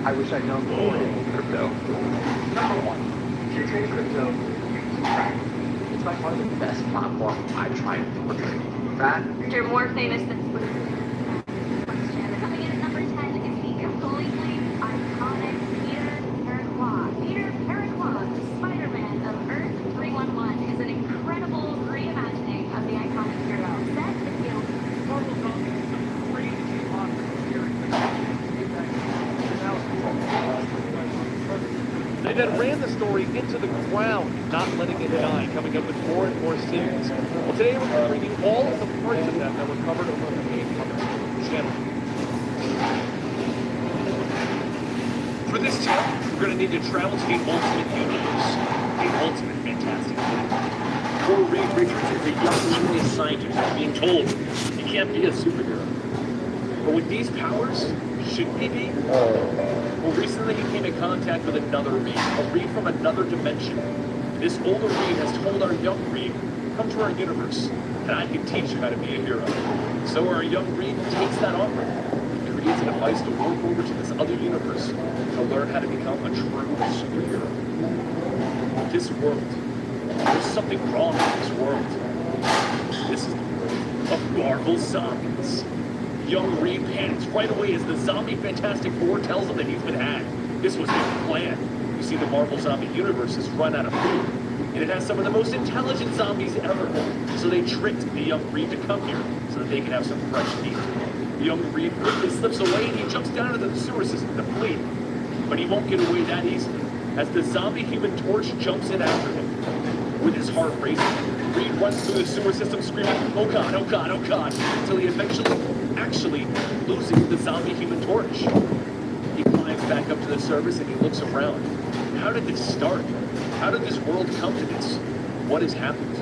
I wish I'd known before getting into crypto. Number one, if you're trading crypto, use crack. It's by far the best platform I've tried for trading. That You're more famous than question. Coming in at number 10 is the completely iconic Peter Paraquat. Peter Paraquat, the Spider-Man of Earth 311, is an incredible reimagining of the iconic hero. Set the field. Marvel Zombies is a crazy monster series. They then ran the story into the ground, not letting it die, coming up with more and more series. Well, today we're going to bring you all of the parts of that were covered over on the main channel. For this tip, we're going to need to travel to the Ultimate Universe, the Ultimate Fantastic Four. Poor Reed Richards is a young genius scientist being told he can't be a superhero. But with these powers, should he be? Well, recently he came in contact with another Reed, a Reed from another dimension. This older Reed has told our young Reed, come to our universe, and I can teach you how to be a hero. So our young Reed takes that offer and creates a device to warp over to this other universe to learn how to become a true superhero. This world, there's something wrong with this world. This is the world of Marvel Zombies. Young Reed panics right away as the zombie Fantastic Four tells him that he's been hacked. This was their plan. You see, the Marvel Zombie universe has run out of food, and it has some of the most intelligent zombies ever. So they tricked the young Reed to come here so that they could have some fresh meat. The young Reed quickly slips away and he jumps down into the sewer system to flee. But he won't get away that easily, as the zombie Human Torch jumps in after him. With his heart racing, Reed runs through the sewer system screaming, oh god, oh god, oh god, until he actually loses the zombie Human Torch. He climbs back up to the surface and he looks around. How did this start? How did this world come to this? What has happened?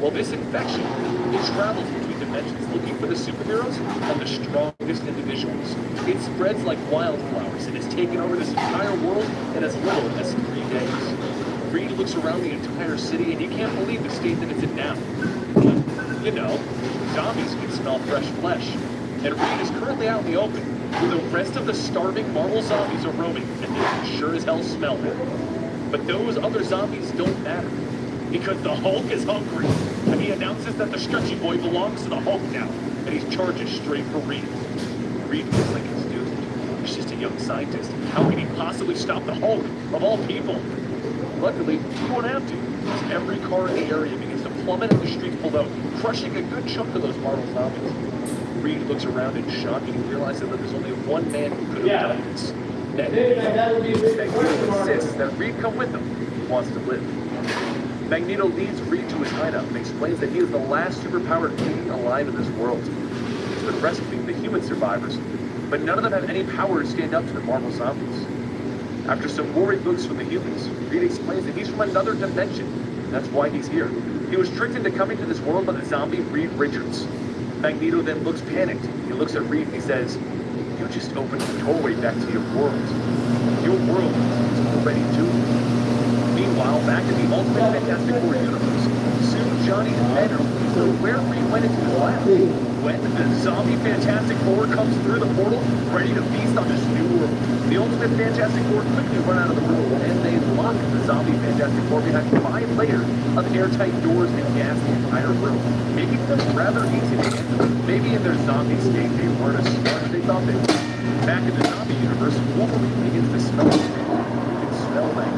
Well, this infection, it travels between dimensions looking for the superheroes and the strongest individuals. It spreads like wildflowers and has taken over this entire world in as little as 3 days. Reed looks around the entire city and he can't believe the state that it's in now. You know, zombies can smell fresh flesh. And Reed is currently out in the open, where the rest of the starving Marvel zombies are roaming, and they can sure as hell smell him. But those other zombies don't matter, because the Hulk is hungry, and he announces that the Stretchy Boy belongs to the Hulk now, and he charges straight for Reed. Reed feels like he's doomed. He's just a young scientist. How can he possibly stop the Hulk, of all people? Luckily, he won't have to, because every car in the area begins to plummet in the streets below, crushing a good chunk of those Marvel zombies. Reed looks around in shock and he realizes that there's only one man who could have done this. Magneto insists that Reed come with him if he wants to live. Magneto leads Reed to his hideout and explains that he is the last superpowered being alive in this world. He's been rescuing the human survivors, but none of them have any power to stand up to the Marvel zombies. After some worried looks from the humans, Reed explains that he's from another dimension. That's why he's here. He was tricked into coming to this world by the zombie Reed Richards. Magneto then looks panicked. He looks at Reed and he says, you just opened the doorway back to your world. Your world is already doomed. Meanwhile, back in the Ultimate Fantastic Four universe, soon Johnny and Ben are looking for where Reed went into his lab. When the zombie Fantastic Four comes through the portal, ready to feast on this new world, the Ultimate Fantastic Four quickly run out of the room, and they lock the zombie Fantastic Four behind 5 layers of airtight doors and gas the entire room, making them rather easy to enter. Maybe in their zombie state, they weren't as smart as they thought they were. Back in the zombie universe, Wolverine begins to smell the thing. You can smell that.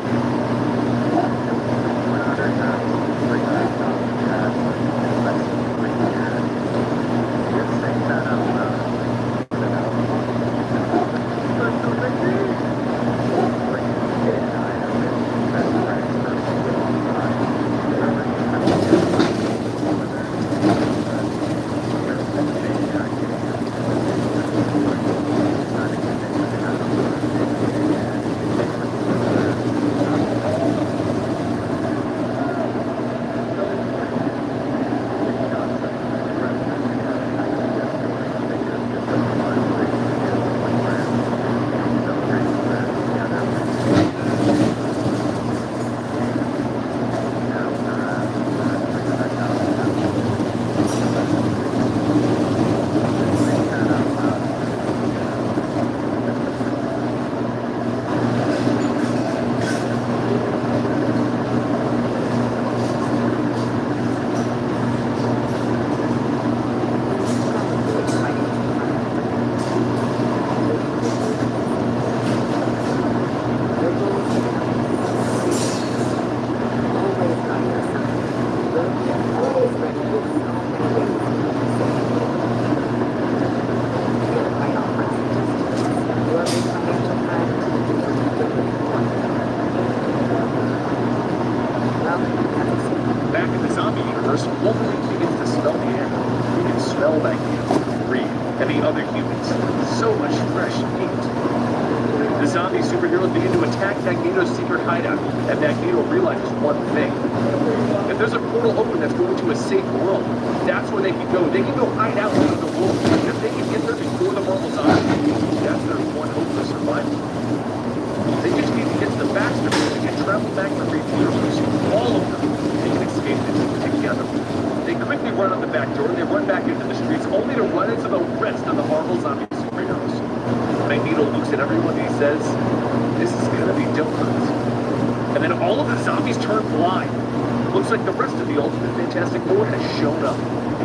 universe, Wolverine begins to smell the air. He can smell Magneto, Reed, and the other humans. So much fresh heat. The zombie superheroes begin to attack Magneto's secret hideout, and Magneto realizes one thing. If there's a portal open that's going to a safe world, that's where they can go. They can go hide out into the world. If they can get there before the Marvel zombies, that's their one hope for survival. They just need to get to the Baxter building and travel back to Reed's universe. All of them. They can escape it together. They quickly run out the back door and they run back into the streets, only to run into the rest of the Marvel zombie superheroes. Magneto looks at everyone and he says, "This is gonna be different." And then all of the zombies turn blind. Looks like the rest of the Ultimate Fantastic Four has shown up.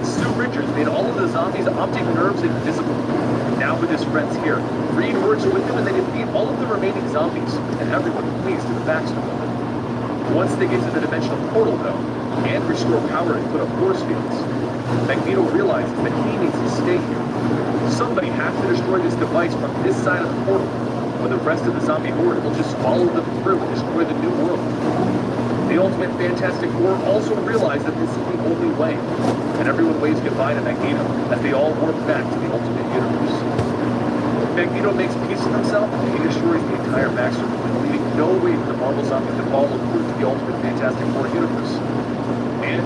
Sue Richards made all of the zombies' optic nerves invisible. Now with his friends here, Reed works with them and they defeat all of the remaining zombies, and everyone flees to the Baxter building. Once they get to the dimensional portal, though, and restore power and put up force fields, Magneto realizes that he needs to stay here. Somebody has to destroy this device from this side of the portal, or the rest of the zombie horde will just follow them through and destroy the new world. The Ultimate Fantastic Four also realize that this is the only way, and everyone waves goodbye to Magneto as they all warp back to the Ultimate Universe. Magneto makes peace with himself and he destroys the entire Baxter building, leaving no way for the Marvel zombies to follow through to the Ultimate Fantastic Four universe. And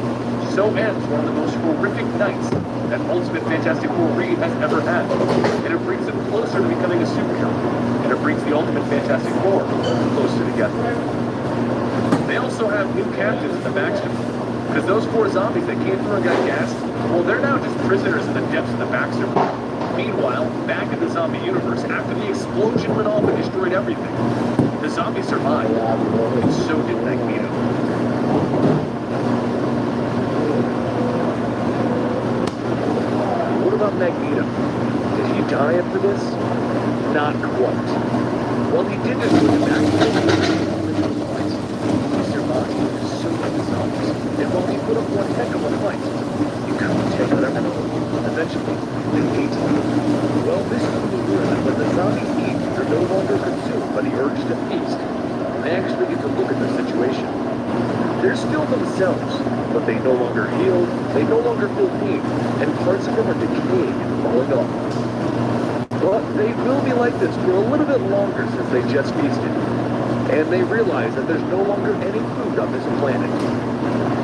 so ends one of the most horrific nights that Ultimate Fantastic Four Reed has ever had. And it brings him closer to becoming a superhero. And it brings the Ultimate Fantastic Four closer together. They also have new captains in the Baxter, because those 4 zombies that came through and got gassed, well, they're now just prisoners in the depths of the Baxter. Meanwhile, back in the zombie universe, after the explosion went off and destroyed everything, the zombies survived, and so did Magneto. What about Magneto? Did he die after this? Not quite. Well, he did just go to Baxter. And while he put up one heck of a fight, he couldn't take out everyone. Eventually, they ate him. Well, this is when we learn that when the zombies eat, they're no longer consumed by the urge to feast. They actually get to look at their situation. They're still themselves, but they no longer heal, they no longer feel pain, and parts of them are decaying and falling off. But they will be like this for a little bit longer since they just feasted. And they realize that there's no longer any food on this planet.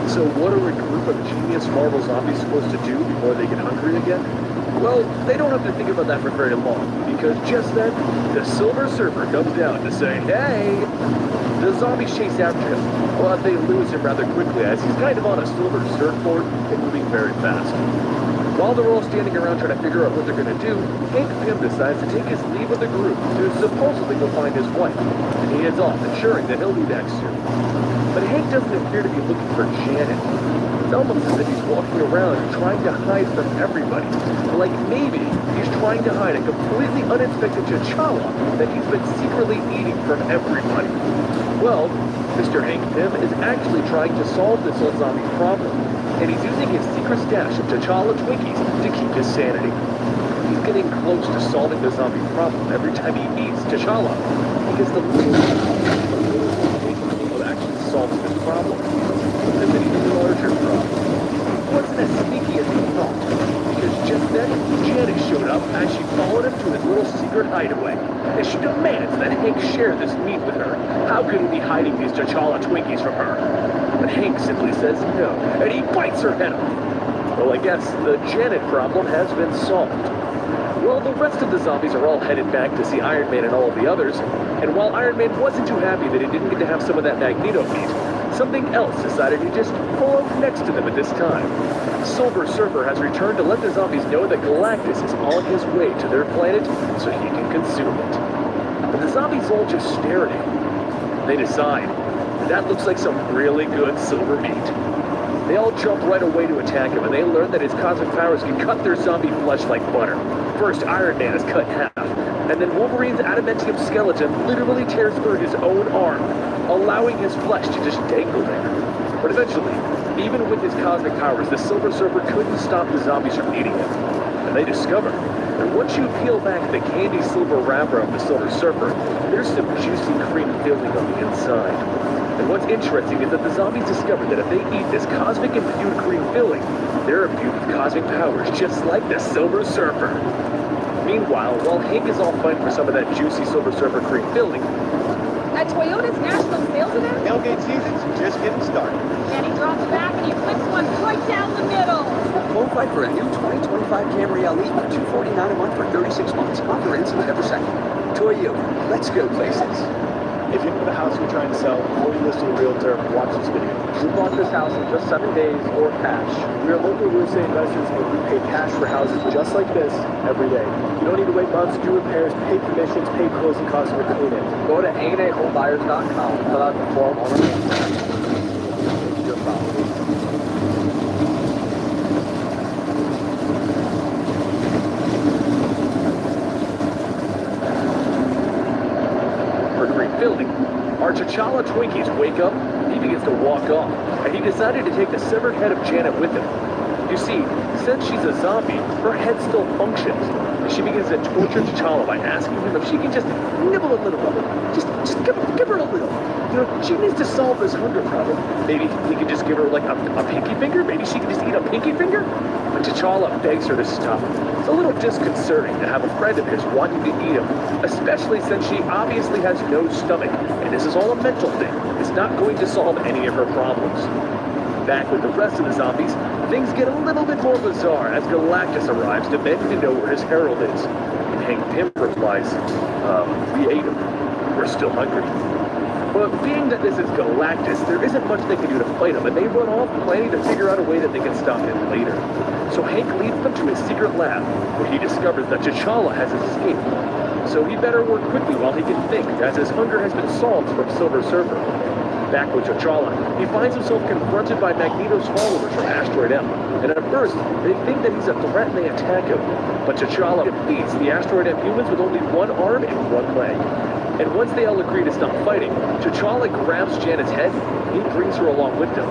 So what are a group of genius Marvel zombies supposed to do before they get hungry again? Well, they don't have to think about that for very long, because just then, the Silver Surfer comes down to say, "Hey!" The zombies chase after him, but they lose him rather quickly as he's kind of on a silver surfboard and moving very fast. While they're all standing around trying to figure out what they're going to do, Hank Pym decides to take his leave of the group to supposedly go find his wife, and he heads off, ensuring that he'll be back soon. But Hank doesn't appear to be looking for Janet. It's almost as if he's walking around trying to hide from everybody. Like maybe he's trying to hide a completely unexpected T'Challa that he's been secretly eating from everybody. Well, Mr. Hank Pym is actually trying to solve this old zombie problem, and he's using his secret stash of T'Challa Twinkies to keep his sanity. He's getting close to solving the zombie problem every time he eats T'Challa, because the solves this problem, and then even the larger problem. It wasn't as sneaky as he thought, because just then, Janet showed up as she followed him to his little secret hideaway, and she demands that Hank share this meat with her. How could he be hiding these T'Challa Twinkies from her? But Hank simply says no, and he bites her head off. Well, I guess the Janet problem has been solved. Well, the rest of the zombies are all headed back to see Iron Man and all of the others, and while Iron Man wasn't too happy that he didn't get to have some of that Magneto meat, something else decided to just pull up next to them at this time. Silver Surfer has returned to let the zombies know that Galactus is on his way to their planet so he can consume it. But the zombies all just stare at him. They decide, that looks like some really good silver meat. They all jump right away to attack him, and they learn that his cosmic powers can cut their zombie flesh like butter. First, Iron Man is cut in half, and then Wolverine's adamantium skeleton literally tears through his own arm, allowing his flesh to just dangle there. But eventually, even with his cosmic powers, the Silver Surfer couldn't stop the zombies from eating him. And they discover that once you peel back the candy silver wrapper of the Silver Surfer, there's some juicy cream filling on the inside. And what's interesting is that the zombies discovered that if they eat this cosmic imbued green filling, they're imbued with cosmic powers, just like the Silver Surfer. Meanwhile, while Hank is all fighting for some of that juicy Silver Surfer cream filling, At Toyota's national sales event, Tailgate season's just getting started. and he drops back and he flips one right down the middle. Qualify for a new 2025 Camry LE for $249 a month for 36 months. Offer ends November 2nd. Toyota, let's go places. If you know the house you're trying to sell, or you list to a realtor, watch this video. We bought this house in just 7 days or cash. We are local real estate investors and we pay cash for houses just like this every day. You don't need to wait months, do repairs, pay commissions, pay closing costs, and clean it. Go to A&AHomebuyers.com, fill out the form on our website. Your property. for green filling, our T'Challa Twinkies wake up, he begins to walk off, and he decided to take the severed head of Janet with him. You see, since she's a zombie, her head still functions, and she begins to torture T'Challa by asking him if she can just nibble a little of it. Just give her a little. You know, she needs to solve this hunger problem. Maybe he can just give her like a pinky finger? Maybe she can just eat a pinky finger? But T'Challa begs her to stop. It's a little disconcerting to have a friend of his wanting to eat him, especially since she obviously has no stomach, and this is all a mental thing. It's not going to solve any of her problems. Back with the rest of the zombies, things get a little bit more bizarre as Galactus arrives demanding to know where his herald is. And Hank Pym replies, we ate him. We're still hungry. But being that this is Galactus, there isn't much they can do to fight him, and they run off planning to figure out a way that they can stop him later. So Hank leads them to his secret lab, where he discovers that T'Challa has escaped. So he better work quickly while he can think, as his hunger has been solved from Silver Surfer. Back with T'Challa, he finds himself confronted by Magneto's followers from Asteroid M. And at first, they think that he's a threat and they attack him. But T'Challa defeats the Asteroid M humans with only one arm and one leg. And once they all agree to stop fighting, T'Challa grabs Janet's head, and he brings her along with him.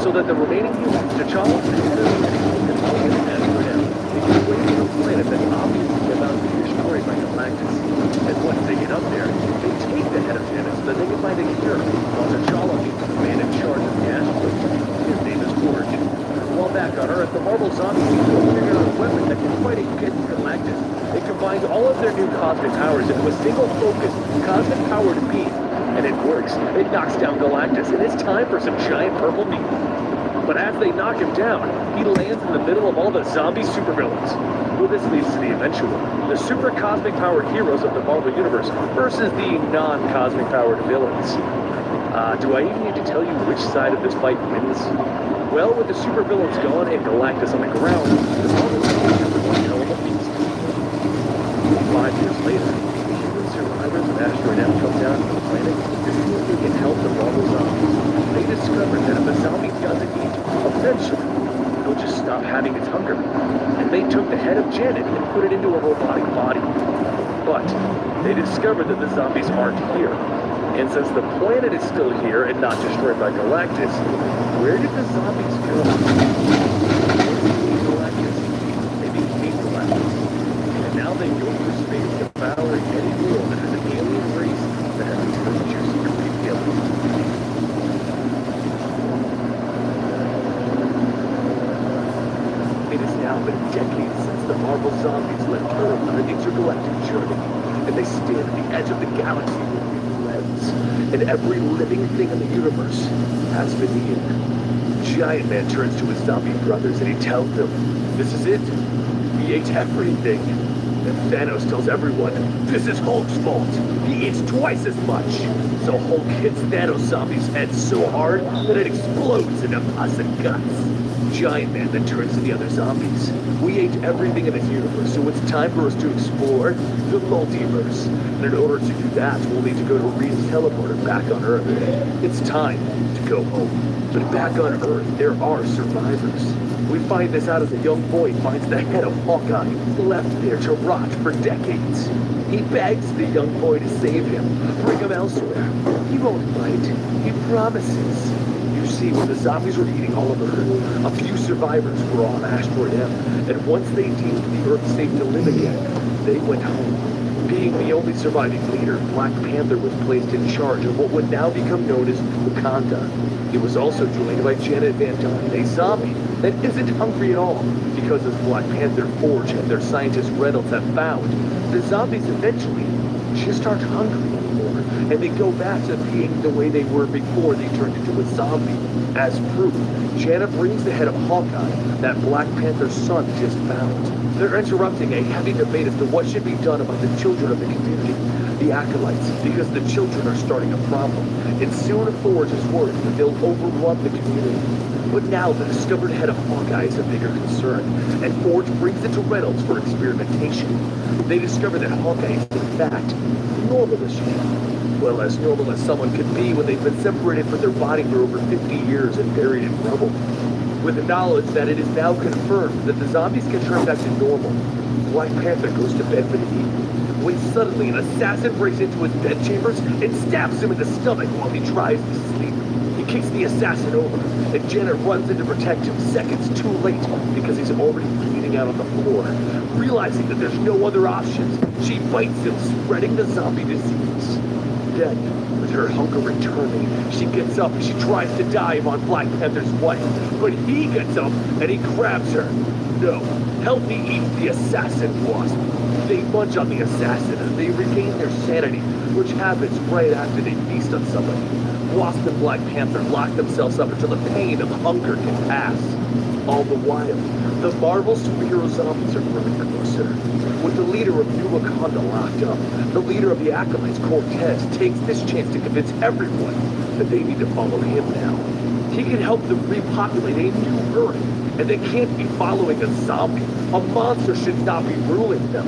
So that the remaining humans, T'Challa, and all in Asteroid M, they get away from a planet that's obviously about to be destroyed by Galactus. And once they get up there, they take the head of Janet so that they can find a cure, while T'Challa meets the man in charge of the asteroid. His name is Origin. While back on Earth, the Marvel zombies need to figure out a weapon that can fight against Galactus. It combines all of their new cosmic powers into a single focused, cosmic-powered beam. And it works. It knocks down Galactus, and it's time for some giant purple meat. But as they knock him down, he lands in the middle of all the zombie supervillains. Well, this leads to the eventual. The super cosmic powered heroes of the Marvel Universe versus the non-cosmic powered villains. Do I even need to tell you which side of this fight wins? Well, with the supervillains gone and Galactus on the ground, the Marvel Universe is one hell of a feast. 5 years later, the human survivors of Asteroid M come down to the planet to see if they can help the Marvel zombies. They discover that if a zombie doesn't eat, eventually, he'll just stop having its hunger. And they took the head of Janet and put it into a robotic body. But they discovered that the zombies aren't here. And since the planet is still here and not destroyed by Galactus, where did the zombies go? Galactus. They became Galactus. And now they go through space to battle any world that has an alien race that has a temperature secret feeling. It has now been decades since the Marvel zombies left Earth on an intergalactic journey, and they stand at the edge of the galaxy with new lens, and every living thing in the universe has been eaten. Giant Man turns to his zombie brothers and he tells them, "This is it. We ate everything." And Thanos tells everyone, "This is Hulk's fault. He eats twice as much." So Hulk hits Thanos' zombie's head so hard that it explodes into pus and guts. Giant Man then turns to the other zombies. "We ate everything in this universe, so it's time for us to explore the multiverse. And in order to do that, we'll need to go to Reed's teleporter back on Earth. It's time to go home." But back on Earth, there are survivors. We find this out as a young boy finds the head of Hawkeye, left there to rot for decades. He begs the young boy to save him, bring him elsewhere. He won't fight. He promises. You see, when the zombies were eating all of Earth, a few survivors were on Asteroid M, and once they deemed the Earth safe to live again, they went home. Being the only surviving leader, Black Panther was placed in charge of what would now become known as Wakanda. He was also joined by Janet Van Dyne, a zombie that isn't hungry at all, because as Black Panther, Forge, and their scientist Reynolds have found, the zombies eventually just aren't hungry anymore, and they go back to being the way they were before they turned into a zombie. As proof, Janet brings the head of Hawkeye that Black Panther's son just found. They're interrupting a heavy debate as to what should be done about the children of the community, the Acolytes, because the children are starting a problem, and soon Forge is worried that they'll overrun the community. But now the discovered head of Hawkeye is a bigger concern, and Forge brings it to Reynolds for experimentation. They discover that Hawkeye is in fact normal as shit. Well, as normal as someone could be when they've been separated from their body for over 50 years and buried in rubble. With the knowledge that it is now confirmed that the zombies can turn back to normal, Black Panther goes to bed for the evening, when suddenly an assassin breaks into his bedchambers and stabs him in the stomach while he tries to sleep. He kicks the assassin over, and Janet runs in to protect him seconds too late because he's already bleeding out on the floor. Realizing that there's no other options, she bites him, spreading the zombie disease. Then, with her hunger returning, she gets up and she tries to dive on Black Panther's wife, but he gets up and he grabs her. No, help me eat the assassin, Wasp. They munch on the assassin and they regain their sanity, which happens right after they feast on somebody. Wasp and Black Panther lock themselves up until the pain of hunger can pass. All the while, the Marvel superhero zombies are growing closer. With the leader of New Wakanda locked up, the leader of the Acolytes, Cortez, takes this chance to convince everyone that they need to follow him now. He can help them repopulate a new Earth, and they can't be following a zombie. A monster should not be ruling them.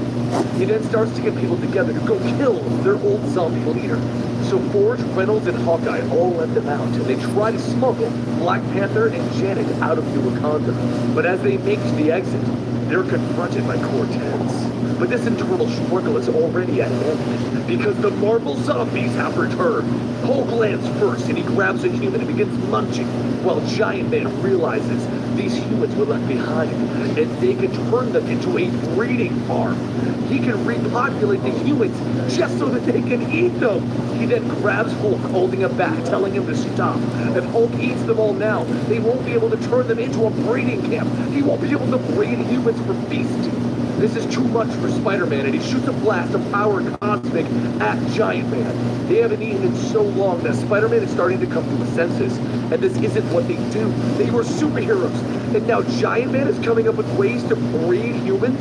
He then starts to get people together to go kill their old zombie leader. So Forge, Reynolds, and Hawkeye all let them out, and they try to smuggle Black Panther and Janet out of New Wakanda. But as they make the exit, they're confronted by Cortez. But this internal struggle is already at an end, because the Marvel zombies have returned. Hulk lands first, and he grabs a human and begins munching, while Giant Man realizes these humans were left behind, and they can turn them into a breeding farm. He can repopulate the humans just so that they can eat them. He then grabs Hulk, holding him back, telling him to stop. If Hulk eats them all now, they won't be able to turn them into a breeding camp. He won't be able to breed humans for feasting. This is too much for Spider-Man, and he shoots a blast of power cosmic at Giant Man. They haven't eaten in so long that Spider-Man is starting to come to his senses, and this isn't what they do. They were superheroes, and now Giant Man is coming up with ways to breed humans?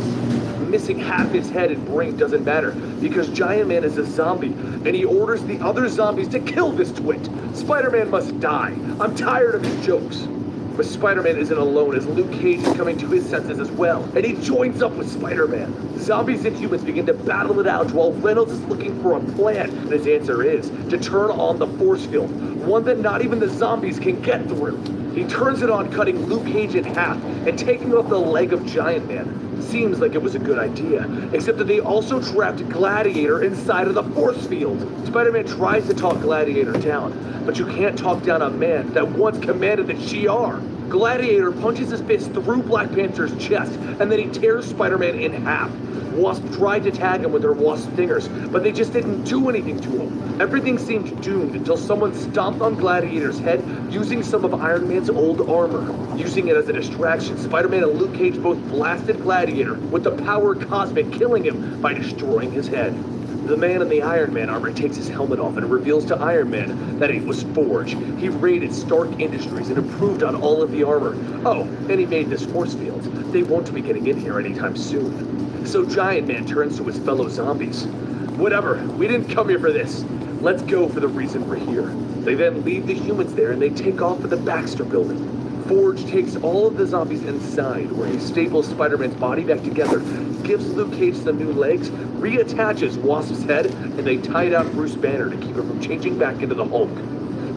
Missing half his head and brain doesn't matter, because Giant Man is a zombie, and he orders the other zombies to kill this twit. Spider-Man must die. I'm tired of his jokes. But Spider-Man isn't alone, as Luke Cage is coming to his senses as well, and he joins up with Spider-Man. Zombies and humans begin to battle it out while Reynolds is looking for a plan, and his answer is to turn on the force field, one that not even the zombies can get through. He turns it on, cutting Luke Cage in half and taking off the leg of Giant Man. Seems like it was a good idea, except that they also trapped Gladiator inside of the force field. Spider-Man tries to talk Gladiator down, but you can't talk down a man that once commanded the Shi'ar. Gladiator punches his fist through Black Panther's chest, and then he tears Spider-Man in half. Wasp tried to tag him with her wasp stingers, but they just didn't do anything to him. Everything seemed doomed until someone stomped on Gladiator's head using some of Iron Man's old armor. Using it as a distraction, Spider-Man and Luke Cage both blasted Gladiator with the power cosmic, killing him by destroying his head. The man in the Iron Man armor takes his helmet off and reveals to Iron Man that it was Forge. He raided Stark Industries and improved on all of the armor. Oh, and he made this force field. They won't be getting in here anytime soon. So Giant Man turns to his fellow zombies. Whatever, we didn't come here for this. Let's go for the reason we're here. They then leave the humans there and they take off for the Baxter building. Forge takes all of the zombies inside, where he staples Spider-Man's body back together, gives Luke Cage some new legs, reattaches Wasp's head, and they tie down Bruce Banner to keep him from changing back into the Hulk.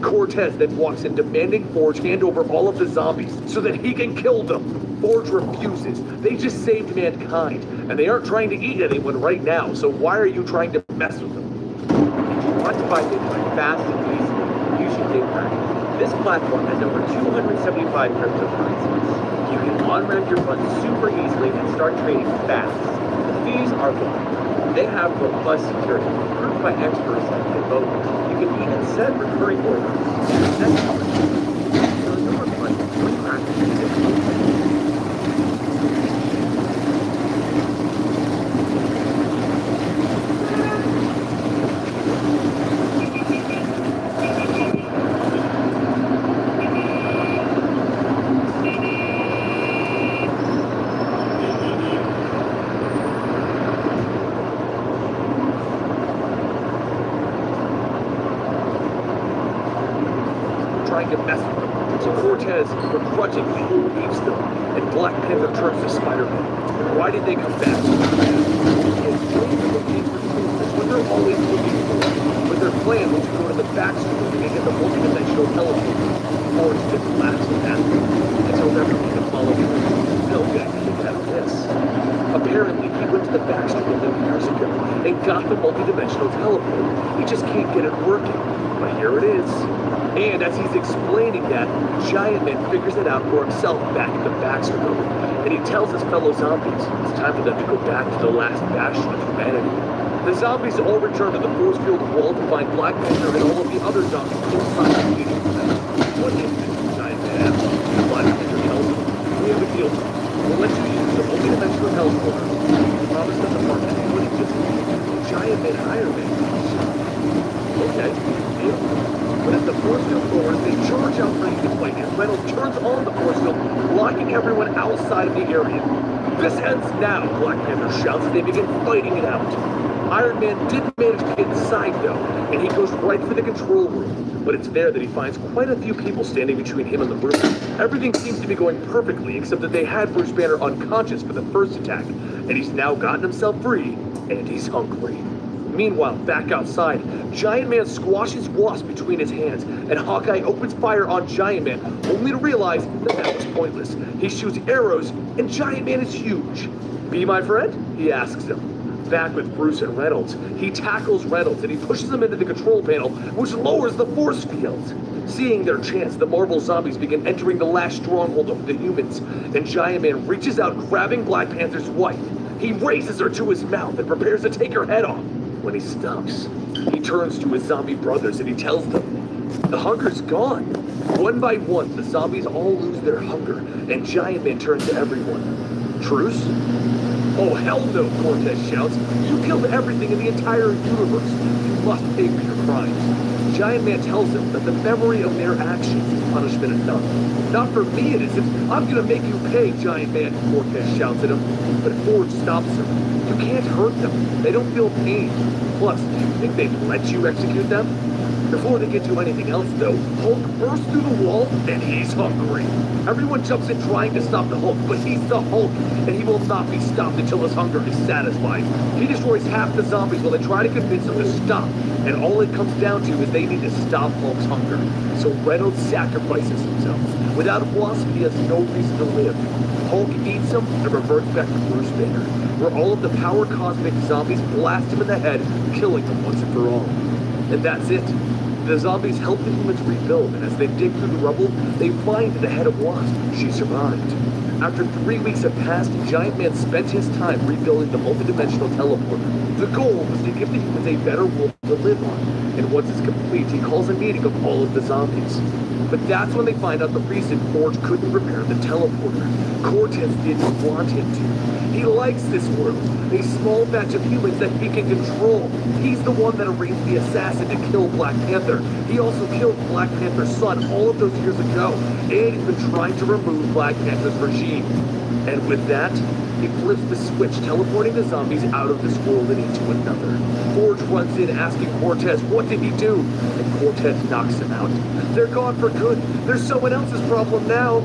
Cortez then walks in, demanding Forge hand over all of the zombies so that he can kill them. Forge refuses. They just saved mankind, and they aren't trying to eat anyone right now, so why are you trying to mess with them? If you want to buy Bitcoin fast and easily, you should Bitcoin. This platform has over 275 cryptocurrencies. You can on-ramp your funds super easily and start trading fast. The fees are low. They have robust security, approved by experts like the boat. You can even set recurring orders. That's hard. So the door like one crack trying to mess with them. So Cortez begrudgingly leaves them, and Black Panther turns to Spider-Man. Why did they come back? That's what they're always looking for. But their plan was to go to the backstreet and get the multi-dimensional teleporter. Forge didn't last with that. And so everyone can follow him. They'll get a kick out of this. Apparently, he went to the backstreet a little years ago and got the multi-dimensional teleporter. He just can't get it working. But here it is. And as he's explaining that, Giant Man figures it out for himself back in the Baxter building. And he tells his fellow zombies it's time for them to go back to the last bastion of humanity. The zombies all return to the force field wall to find Black Panther and all of the other zombies inside waiting for them. What is this, Giant Man asks. Black Panther tells him, we have a deal. We'll let you use the multi-dimensional teleporter. We promise that the market wouldn't just Giant Man Iron Man. Okay, deal. But as the force field lowers, they charge out ready to fight, and Reynolds turns on the force field, locking everyone outside of the area. This ends now, Black Panther shouts as they begin fighting it out. Iron Man did manage to get inside, though, and he goes right for the control room. But it's there that he finds quite a few people standing between him and the room. Everything seems to be going perfectly, except that they had Bruce Banner unconscious for the first attack, and he's now gotten himself free, and he's hungry. Meanwhile, back outside, Giant Man squashes Wasp between his hands, and Hawkeye opens fire on Giant Man, only to realize that was pointless. He shoots arrows, and Giant Man is huge. Be my friend? He asks him. Back with Bruce and Reynolds, he tackles Reynolds, and he pushes him into the control panel, which lowers the force field. Seeing their chance, the Marvel zombies begin entering the last stronghold of the humans, and Giant Man reaches out, grabbing Black Panther's wife. He raises her to his mouth and prepares to take her head off. When he stops, he turns to his zombie brothers and he tells them, the hunger's gone. One by one, the zombies all lose their hunger, and Giant Man turns to everyone. Truce? Oh, hell no, Cortez shouts. You killed everything in the entire universe. You must pay for your crimes. Giant Man tells him that the memory of their actions is punishment enough. Not for me it isn't. I'm gonna make you pay, Giant Man, Cortez shouts at him. But Forge stops him. You can't hurt them. They don't feel pain. Plus, do you think they'd let you execute them? Before they get to anything else, though, Hulk bursts through the wall, and he's hungry. Everyone jumps in trying to stop the Hulk, but he's the Hulk, and he will not be stopped until his hunger is satisfied. He destroys half the zombies while they try to convince him to stop, and all it comes down to is they need to stop Hulk's hunger. So Reynolds sacrifices himself. Without Wasp, he has no reason to live. Hulk eats him and reverts back to Bruce Banner, where all of the power cosmic zombies blast him in the head, killing him once and for all. And that's it. The zombies help the humans rebuild, and as they dig through the rubble, they find the head of Wasp. She survived. After 3 weeks have passed, Giant Man spent his time rebuilding the multidimensional teleporter. The goal was to give the humans a better world to live on, and once it's complete, he calls a meeting of all of the zombies. But that's when they find out the reason Forge couldn't repair the teleporter. Cortez didn't want him to. He likes this world, a small batch of humans that he can control. He's the one that arranged the assassin to kill Black Panther. He also killed Black Panther's son all of those years ago, and he's been trying to remove Black Panther's regime. And with that, he flips the switch, teleporting the zombies out of this world and into another. Forge runs in asking Cortez, what did he do? And Cortez knocks him out. They're gone for good. They're someone else's problem now.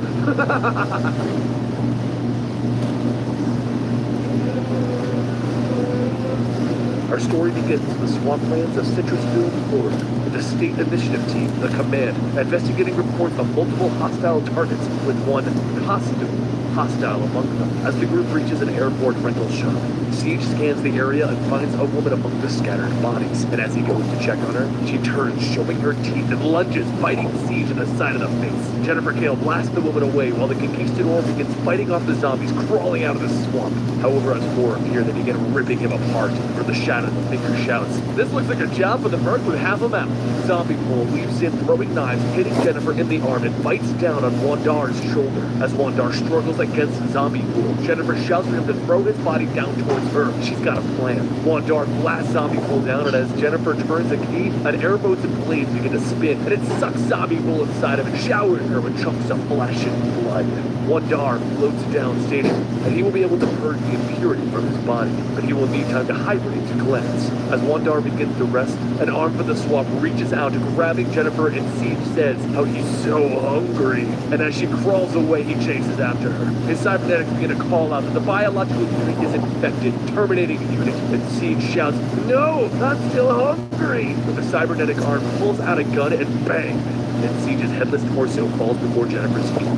Our story begins in the swamplands of Citrusville, Florida, with the State Initiative Team, the Command, investigating reports of multiple hostile targets with one costume hostile among them. As the group reaches an airport rental shop, Siege scans the area and finds a woman among the scattered bodies. And as he goes to check on her, she turns, showing her teeth and lunges, biting Siege in the side of the face. Jennifer Kale blasts the woman away while the conquistador begins fighting off the zombies crawling out of the swamp. However, as four appear, they begin ripping him apart. From the shadows, the Thinker shouts, "This looks like a job for the merc with half a mouth." Zombie Pool leaps in, throwing knives, hitting Jennifer in the arm, and bites down on Wandar's shoulder. As Wandar struggles against Zombie Pool, Jennifer shouts for him to throw his body down towards her. She's got a plan. Wandar blasts Zombie Pool down, and as Jennifer turns a key, an airboat and blades begin to spin, and it sucks Zombie Pool inside of it, showering her with chunks of flesh and blood. Wandar floats down, stating that he will be able to purge the impurity from his body, but he will need time to hibernate to cleanse. As Wandar begins to rest, an arm from the swamp reaches out, grabbing Jennifer, and Siege says how he's so hungry. And as she crawls away, he chases after her. His cybernetics begin to call out that the biological unit is infected, terminating the unit, and Siege shouts, "No, I'm still hungry!" But the cybernetic arm pulls out a gun and bang! And Siege's headless torso falls before Jennifer's feet.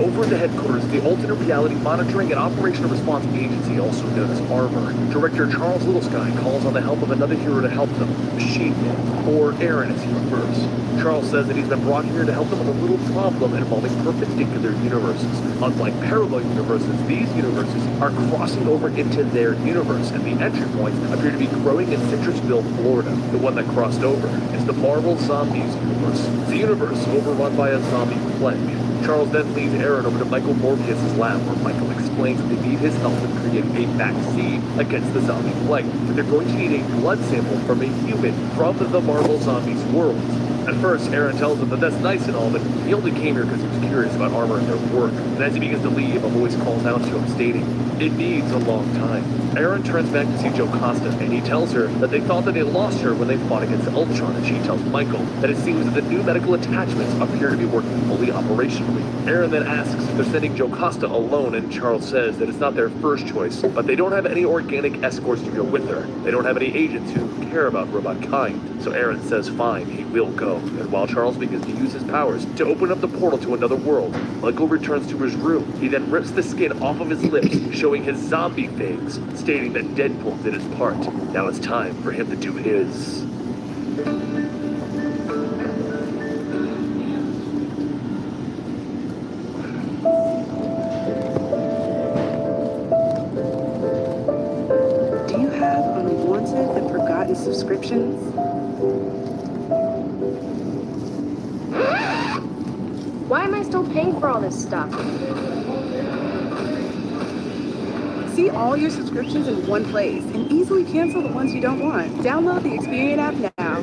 Over at the headquarters, the Alternate Reality Monitoring and Operational Response Agency, also known as ARMOR, Director Charles Littlesky calls on the help of another hero to help them, Machine Man, or Aaron as he prefers. Charles says that he's been brought here to help them with a little problem involving perpendicular universes. Unlike parallel universes, these universes are crossing over into their universe, and the entry points appear to be growing in Citrusville, Florida. The one that crossed over is the Marvel Zombies universe. It's a universe overrun by a zombie plague. Charles then leads Aaron over to Michael Morbius's lab, where Michael explains that they need his help in creating a vaccine against the zombie plague. But they're going to need a blood sample from a human from the Marvel Zombies world. At first, Aaron tells him that that's nice and all, but he only came here because he was curious about ARMOR and their work. And as he begins to leave, a voice calls out to him, stating, "It needs a long time." Aaron turns back to see Jocasta, and he tells her that they thought that they lost her when they fought against Ultron, and she tells Michael that it seems that the new medical attachments appear to be working fully operationally. Aaron then asks if they're sending Jocasta alone, and Charles says that it's not their first choice, but they don't have any organic escorts to go with her. They don't have any agents who care about robot kind. So Aaron says fine, he will go. And while Charles begins to use his powers to open up the portal to another world, Michael returns to his room. He then rips the skin off of his lips, showing his zombie fangs, stating that Deadpool did his part. Now it's time for him to do his. Do you have unwanted and forgotten subscriptions? Why am I still paying for all this stuff? See all your subscriptions in one place and easily cancel the ones you don't want. Download the Experian app now.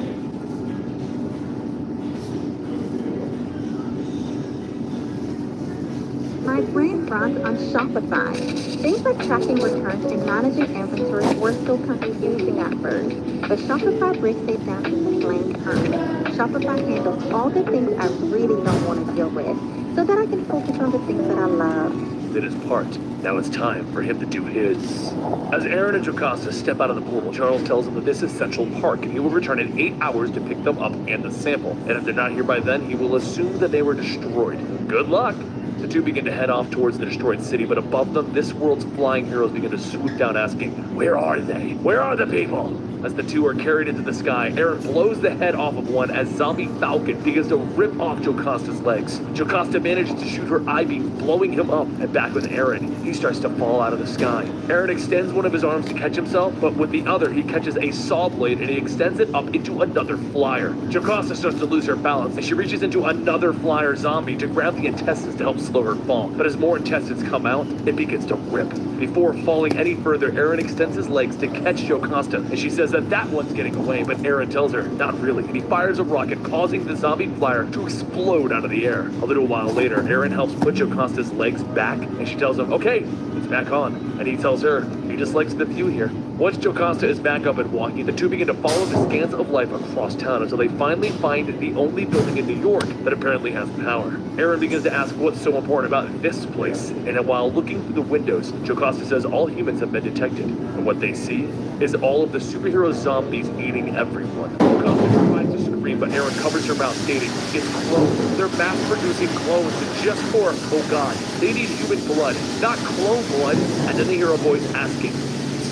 My brand runs on Shopify. Things like tracking returns and managing inventory were still confusing at first, but Shopify breaks it down into plain terms. Shopify handles all the things I really don't want to deal with, so that I can focus on the things that I love. Did his part. Now it's time for him to do his. As Aaron and Jocasta step out of the pool, Charles tells them that this is Central Park, and he will return in 8 hours to pick them up and the sample. And if they're not here by then, he will assume that they were destroyed. Good luck! The two begin to head off towards the destroyed city, but above them, this world's flying heroes begin to swoop down, asking, "Where are they? Where are the people?" As the two are carried into the sky, Aaron blows the head off of one as Zombie Falcon begins to rip off Jocasta's legs. Jocasta manages to shoot her eye beam, blowing him up, and back with Aaron, he starts to fall out of the sky. Aaron extends one of his arms to catch himself, but with the other, he catches a saw blade and he extends it up into another flyer. Jocasta starts to lose her balance, and she reaches into another flyer zombie to grab the intestines to help slow her fall. But as more intestines come out, it begins to rip. Before falling any further, Aaron extends his legs to catch Jocasta, and she says that one's getting away, but Aaron tells her, not really, and he fires a rocket, causing the zombie flyer to explode out of the air. A little while later, Aaron helps put Jocasta's legs back, and she tells him, okay, it's back on. And he tells her, he just likes the view here. Once Jocasta is back up and walking, the two begin to follow the scans of life across town until they finally find the only building in New York that apparently has power. Aaron begins to ask what's so important about this place, and while looking through the windows, Jocasta says all humans have been detected, and what they see is all of the superhero zombies eating everyone. Jocasta tries to scream, but Aaron covers her mouth, stating, "It's clones. They're mass-producing clones just for, oh god, they need human blood, not clone blood." And then they hear a voice asking,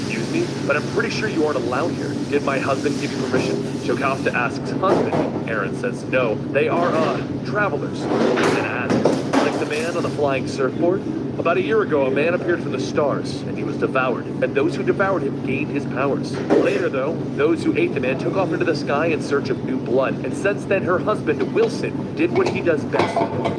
"Excuse me, but I'm pretty sure you aren't allowed here. Did my husband give you permission?" Jocasta asks, "Husband?" Aaron says, "No, they are, travelers." And asks, "Like the man on the flying surfboard?" About a year ago, a man appeared from the stars, and he was devoured, and those who devoured him gained his powers. Later, though, those who ate the man took off into the sky in search of new blood, and since then, her husband, Wilson, did what he does best.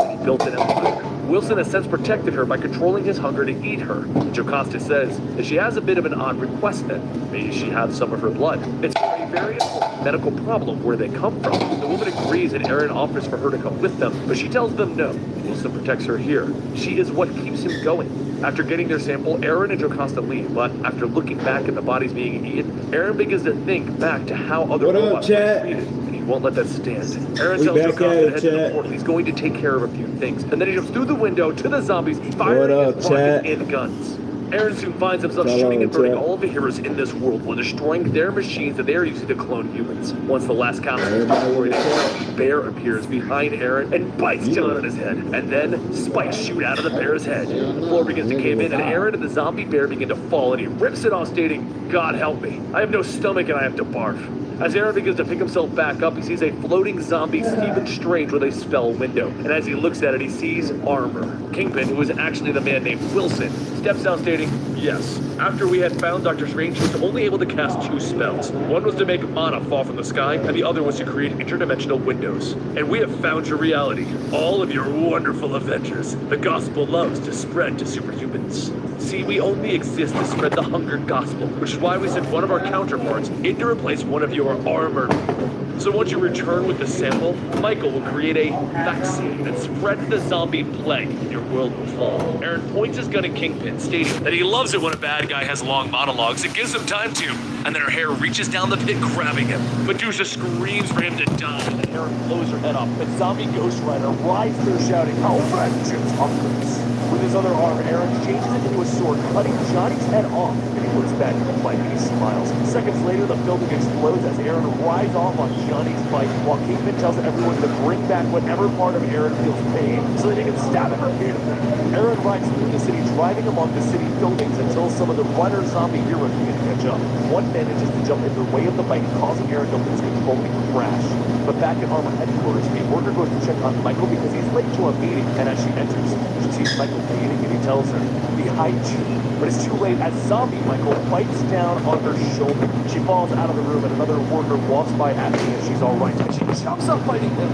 He built an empire. Wilson has since protected her by controlling his hunger to eat her. And Jocasta says that she has a bit of an odd request then. May she have some of her blood. It's a very important medical problem where they come from. The woman agrees and Aaron offers for her to come with them, but she tells them no. Wilson protects her here. She is what keeps him going. After getting their sample, Aaron and Jocasta leave, but after looking back at the bodies being eaten, Aaron begins to think back to how other robots were treated. Won't let that stand. Aaron tells Jocasta to head to the portal. He's going to take care of a few things. And then he jumps through the window to the zombies, firing his rockets and guns. Aaron soon finds himself shooting and burning all of the heroes in this world while destroying their machines that they are using to clone humans. Once the last capsule is destroyed, a bear appears behind Aaron and bites John on his head. And then spikes shoot out of the bear's head. The floor begins to cave in and Aaron and the zombie bear begin to fall and he rips it off stating, "God help me. I have no stomach and I have to barf." As Aaron begins to pick himself back up, he sees a floating zombie Stephen Strange with a spell window. And as he looks at it, he sees armor. Kingpin, who is actually the man named Wilson, steps out stating, "Yes, after we had found Dr. Strange, he was only able to cast 2 spells. One was to make mana fall from the sky, and the other was to create interdimensional windows. And we have found your reality, all of your wonderful adventures. The gospel loves to spread to superhumans. See, we only exist to spread the hunger gospel, which is why we sent one of our counterparts in to replace one of your armored people. So once you return with the sample, Michael will create a vaccine that spreads the zombie plague, and your world will fall." Aaron points his gun at Kingpin, stating that he loves it when a bad guy has long monologues. It gives him time to. And then her hair reaches down the pit, grabbing him. Medusa screams for him to die, and then Aaron blows her head off. And zombie Ghost Rider rides through shouting, "How vengeance hungers!" With his other arm, Aaron changes it into a sword, cutting Johnny's head off, and he looks back at the fight and he smiles. Seconds later, the building explodes as Aaron rides off on Johnny's bike, while Kingpin tells everyone to bring back whatever part of Aaron feels pain, so that he can stab him repeatedly. Aaron rides through the city, driving among the city buildings until some of the runner zombie heroes begin to catch up. One manages to jump into the way of the bike, causing Aaron to lose control and crash. But back at Armor headquarters, a worker goes to check on Michael because he's late to a meeting, and as she enters, she sees Michael bleeding and he tells her, "Be hygiene." But it's too late as zombie Michael bites down on her shoulder. She falls out of the room and another worker walks by asking if she's alright, and she jumps up fighting him.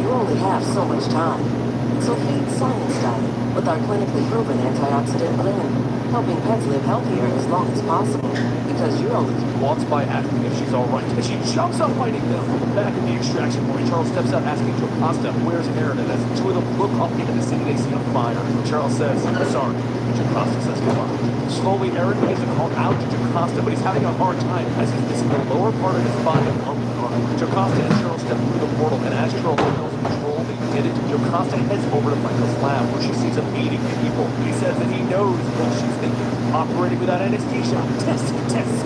You only have so much time. So feed science style with our clinically proven antioxidant blend, helping pets live healthier as long as possible. Because you're only Walks by asking if she's alright, and she jumps up fighting them. Back at the extraction point, Charles steps out asking Jocasta, "Where's Aaron?" And as the two of them look up into the city, they see a fire. Charles says, "Sorry." Jocasta says, "Goodbye." Slowly, Aaron begins to call out to Jocasta, but he's having a hard time as he's missing the lower part of his body along with arm. Jocasta and Charles step through the portal, and as Charles feels control, they did it. Jocasta heads over to Michael's lab, where she sees him eating people. He says that he knows what she's thinking. Operating without anesthesia. Tisk, tisk.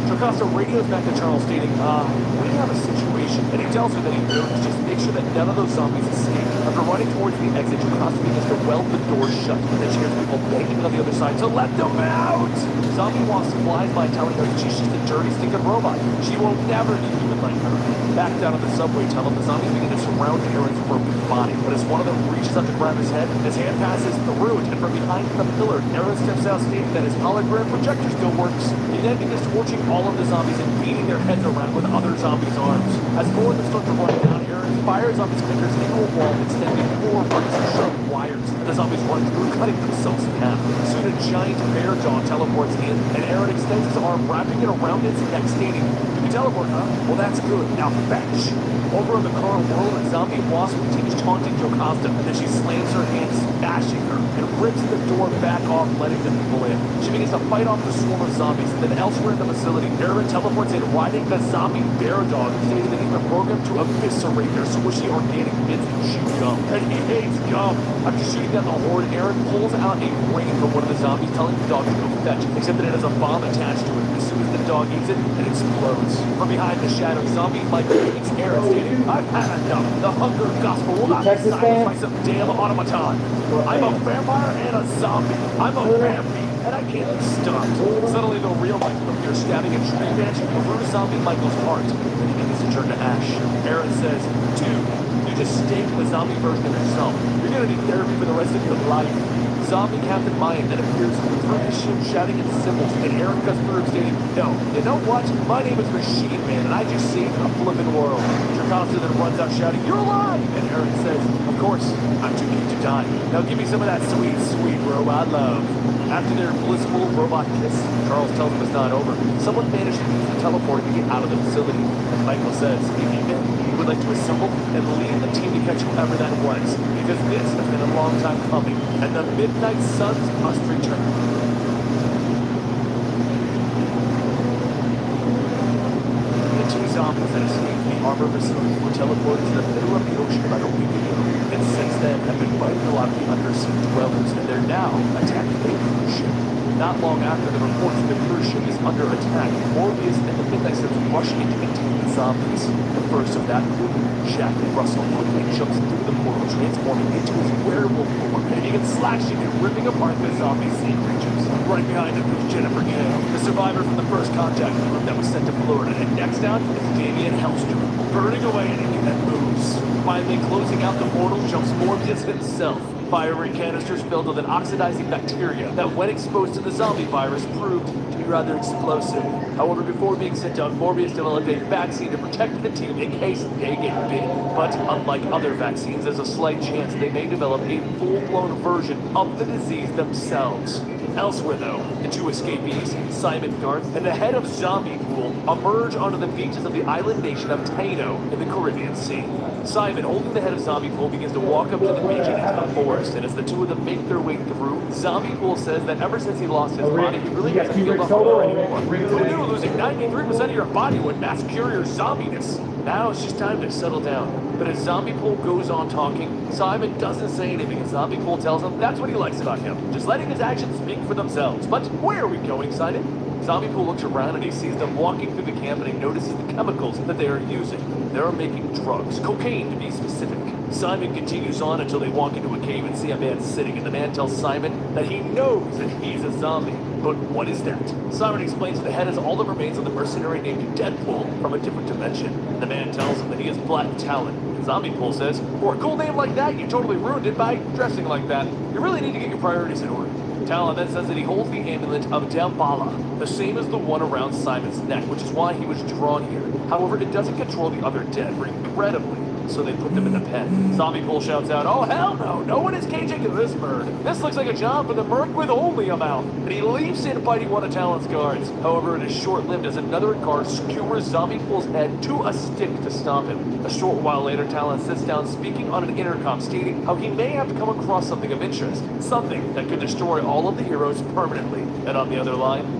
Jocasta radios back to Charles stating, "We have a situation." And he tells her that he knows, just make sure that none of those zombies escape. After running towards the exit, Jocasta begins to weld the door shut. And then she hears people begging on the other side to let them out. Zombie Wasp flies by telling her that she's just a dirty, stinking robot. She will never be human like her. Back down on the subway tunnel, the zombies begin to surround Aaron's broken body. But as one of them reaches up to grab his head, his hand passes through it, and from behind the pillar, Aaron steps out stating that his hologram projector still works. He then begins torching all of the zombies and beating their heads around with other zombies' arms. As more of them start to run down, Aaron fires up his fingers into a wall, extending 4 ranks of sharp wires. And the zombies run through, cutting themselves in half. Soon a giant bear jaw teleports in, and Aaron extends his arm, wrapping it around its neck, stating, "You teleport, huh? Well, that's good. Now fetch. Over in the current world, a zombie wasp continues taunting Jocasta, and then she slams her hand, smashing her, and rips the door back off, letting the people in. She begins to fight off the swarm of zombies, and then elsewhere in the facility, Aaron teleports in, riding the zombie bear dog, stating that he's been programmed to eviscerate their squishy organic bits and chew gum. And he hates gum. After shooting down the horde, Aaron pulls out a ring from one of the zombies, telling the dog to go fetch, except that it has a bomb attached to it. As soon as the dog eats it, it explodes. From behind the shadow, zombie Michael meets Aaron, stating, I've had enough. The hunger gospel will not be silenced by some damn automaton. I'm a vampire and a zombie. I'm a vampire, and I can't be stopped. Suddenly, the real Michael appears, stabbing a tree branch through zombie Michael's heart, and he begins to turn to ash. Aaron says, dude, you just staked the zombie version of yourself. You're gonna need therapy for the rest of your life. Zombie Captain Mayan then appears through the ship, shouting its symbols, and Aaron cuts through, stating, no, you know what? My name is Machine Man, and I just saved a flippin' world. Jocasta then runs out shouting, you're alive! And Aaron says, of course, I'm too cute to die. Now give me some of that sweet, sweet robot love. After their blissful robot kiss, Charles tells him it's not over. Someone managed to use the teleporter to get out of the facility. And Michael says, if he did, he would like to assemble and lead the team to catch whoever that was, because this has been a long time coming, and the Midnight Suns must return. The two zombies that escaped the armor facility were teleported to the middle of the ocean about a week ago, and since then have been fighting a lot of the undersea dwellers, and they're now attacking a cruise ship. Not long after the reports that the cruise ship is under attack, Morbius and the Midnight Suns rush in to contain the zombies. The first of that group, Jack Russell, quickly jumps through the portal, transforming into his werewolf form, and begins slashing and ripping apart the zombie sea creatures. Right behind him is Jennifer Gale, the survivor from the first contact group that was sent to Florida, and next down is Damian Hellstrom, burning away anything that moves. Finally, closing out the portal jumps Morbius himself. Fiery canisters filled with an oxidizing bacteria that, when exposed to the zombie virus, proved to be rather explosive. However, before being sent down, Morbius developed a vaccine to protect the team in case they get bit. But unlike other vaccines, there's a slight chance they may develop a full-blown version of the disease themselves. Elsewhere, though, the two escapees, Simon Garth and the head of Zombie Pool, emerge onto the beaches of the island nation of Taino in the Caribbean Sea. Simon, holding the head of Zombie Pool, begins to walk up to the beach and into the forest, and as the two of them make their way through, Zombie Pool says that ever since he lost his body, he really doesn't feel the hunger anymore. Who knew losing 93% of your body would mass cure your zombiness? Now it's just time to settle down. But as Zombie Pool goes on talking, Simon doesn't say anything, and Zombie Pool tells him that's what he likes about him, just letting his actions speak for themselves. But where are we going, Simon? Zombie Pool looks around and he sees them walking through the camp, and he notices the chemicals that they are using. They're making drugs, cocaine to be specific. Simon continues on until they walk into a cave and see a man sitting, and the man tells Simon that he knows that he's a zombie. But what is that? Simon explains that the head is all the remains of the mercenary named Deadpool from a different dimension. The man tells him that he is Black Talon. And Zombie Pool says, for a cool name like that, you totally ruined it by dressing like that. You really need to get your priorities in order. Talon then says that he holds the amulet of Damballa, the same as the one around Simon's neck, which is why he was drawn here. However, it doesn't control the other dead, regrettably, so they put them in the pen. Zombie Pool shouts out, oh hell no, no one is caging this bird. This looks like a job for the merc with only a mouth. And he leaps in fighting one of Talon's guards. However, it is short-lived as another guard skewers Zombie Pool's head to a stick to stop him. A short while later, Talon sits down speaking on an intercom, stating how he may have to come across something of interest, something that could destroy all of the heroes permanently. And on the other line,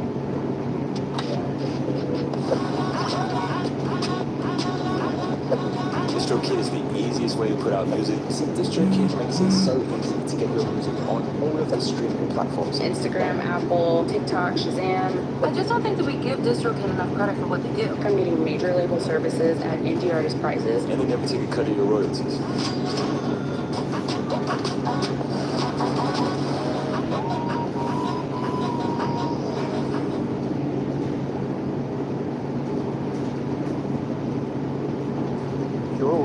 DistroKid is the easiest way to put out music. See, DistroKid makes it so easy to get your music on all of the streaming platforms. Instagram, Apple, TikTok, Shazam. I just don't think that we give DistroKid enough credit for what they do. I'm getting major label services at indie artist prices. And they never take a cut of your royalties.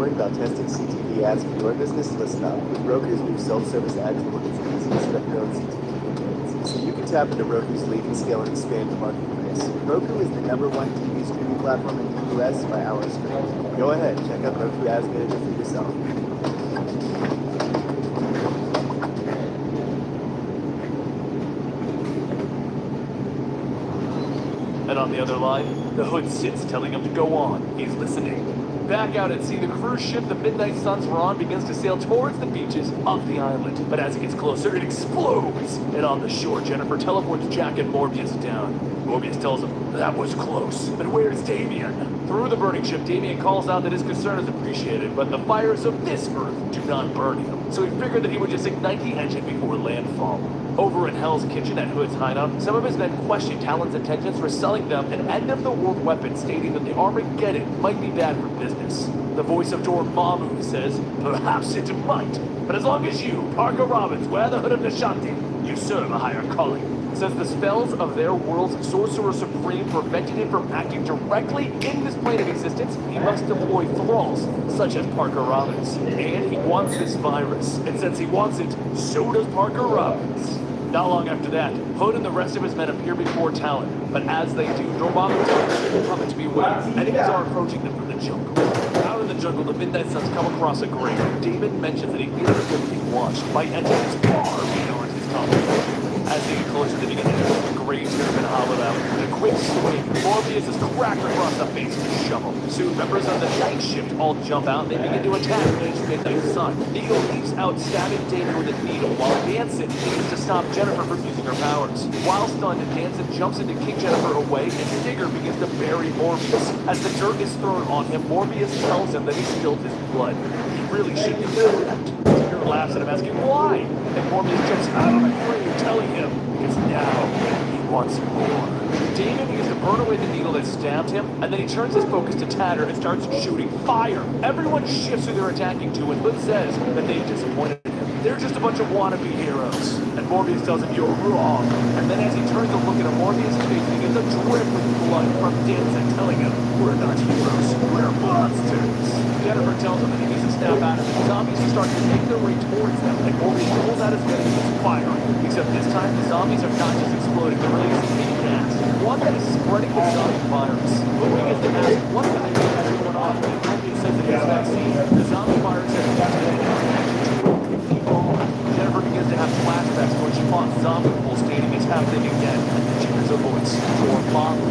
About testing CTV ads for your business, listen up. With Roku's new self-service ad tool, it's easy to set up your own CTV campaigns, so you can tap into Roku's leading scale and expand your marketplace. Roku is the #1 TV streaming platform in the US by hours streamed. Go ahead, check out Roku Ads Manager for yourself. And on the the other line. The hood sits, telling him to go on. He's listening. Back out at sea, the cruise ship the Midnight Suns were on begins to sail towards the beaches of the island. But as it gets closer, it explodes! And on the shore, Jennifer teleports Jack and Morbius down. Morbius tells him, that was close. But where's Damien? Through the burning ship, Damien calls out that his concern is appreciated, but the fires of this Earth do not burn him. So he figured that he would just ignite the engine before landfall. Over in Hell's Kitchen at Hood's hideout, some of his men questioned Talon's intentions for selling them an end-of-the-world weapon, stating that the Armageddon might be bad for business. The voice of Dormammu says, perhaps it might, but as long as you, Parker Robbins, wear the hood of Nishanti, you serve a higher calling. Says the spells of their world's Sorcerer Supreme prevented him from acting directly in this plane of existence. He must deploy thralls, such as Parker Robbins. And he wants this virus. And since he wants it, so does Parker Robbins. Not long after that, Hood and the rest of his men appear before Talon. But as they do, Dormammu tells them to come and beware. Enemies are approaching them from the jungle. Out in the jungle, the Midnight Suns come across a grave. Damon mentions that he feels as if being watched by entities far beyond his comprehension. As they get closer, they begin to notice the graves that have been hollowed out. With a quick swing, Morbius is cracked across the face with a shovel. Soon, members of the night shift all jump out and they begin to attack each Midnight Sun. Eagle leaps out, stabbing Damon with a needle, while Danson begins to stop Jennifer from using her powers. While stunned, Danson jumps in to kick Jennifer away, and Stigger begins to bury Morbius. As the dirt is thrown on him, Morbius tells him that he spilled his blood. He really shouldn't have done that. Stigger laughs at him, asking why, and Morbius jumps out of the grave, telling him it's now he wants more. Damon begins to burn away the needle that stabbed him, and then he turns his focus to Tatter and starts shooting fire. Everyone shifts who they're attacking to, and Hood says that they've disappointed him. They're just a bunch of wannabe heroes. And Morbius tells him, you're wrong. And then as he turns to look at him, Morbius' face begins to drip with blood from Danson, telling him, we're not heroes, we're monsters. Jennifer tells him that he needs to snap out of it. Zombies start to make their way towards them, and Morbius pulls out his gun and starts firing. Except this time, the zombies are not just exploding, they're releasing a gas. One that is spreading the zombie virus. Who begins to ask what guy is everyone off, and Morbius says that his vaccine, the zombie virus has mutated and Jennifer begins to have flashbacks when she fought zombie people, stating it's happening again, and then she hears a voice, Dormammu,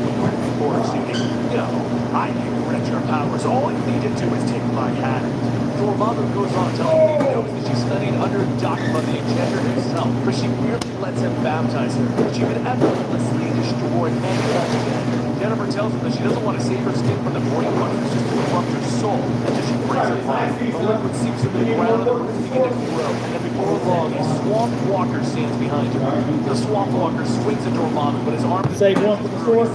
before shooting. No, I can grant your powers. All you need to do is take my hand. Dormammu goes on telling me he knows that she studied under Dogma, the enchanter himself, but she merely lets him baptize her. She would effortlessly destroy anyone again. Jennifer tells him that she doesn't want to save her skin from the brain monsters just to corrupt her soul. And as she breaks her mind, the liquid seeps into the ground and the roots begin to grow. And before long, a swamp walker stands behind her. The swamp walker swings at Dormammu, but his arm is Save one for the store?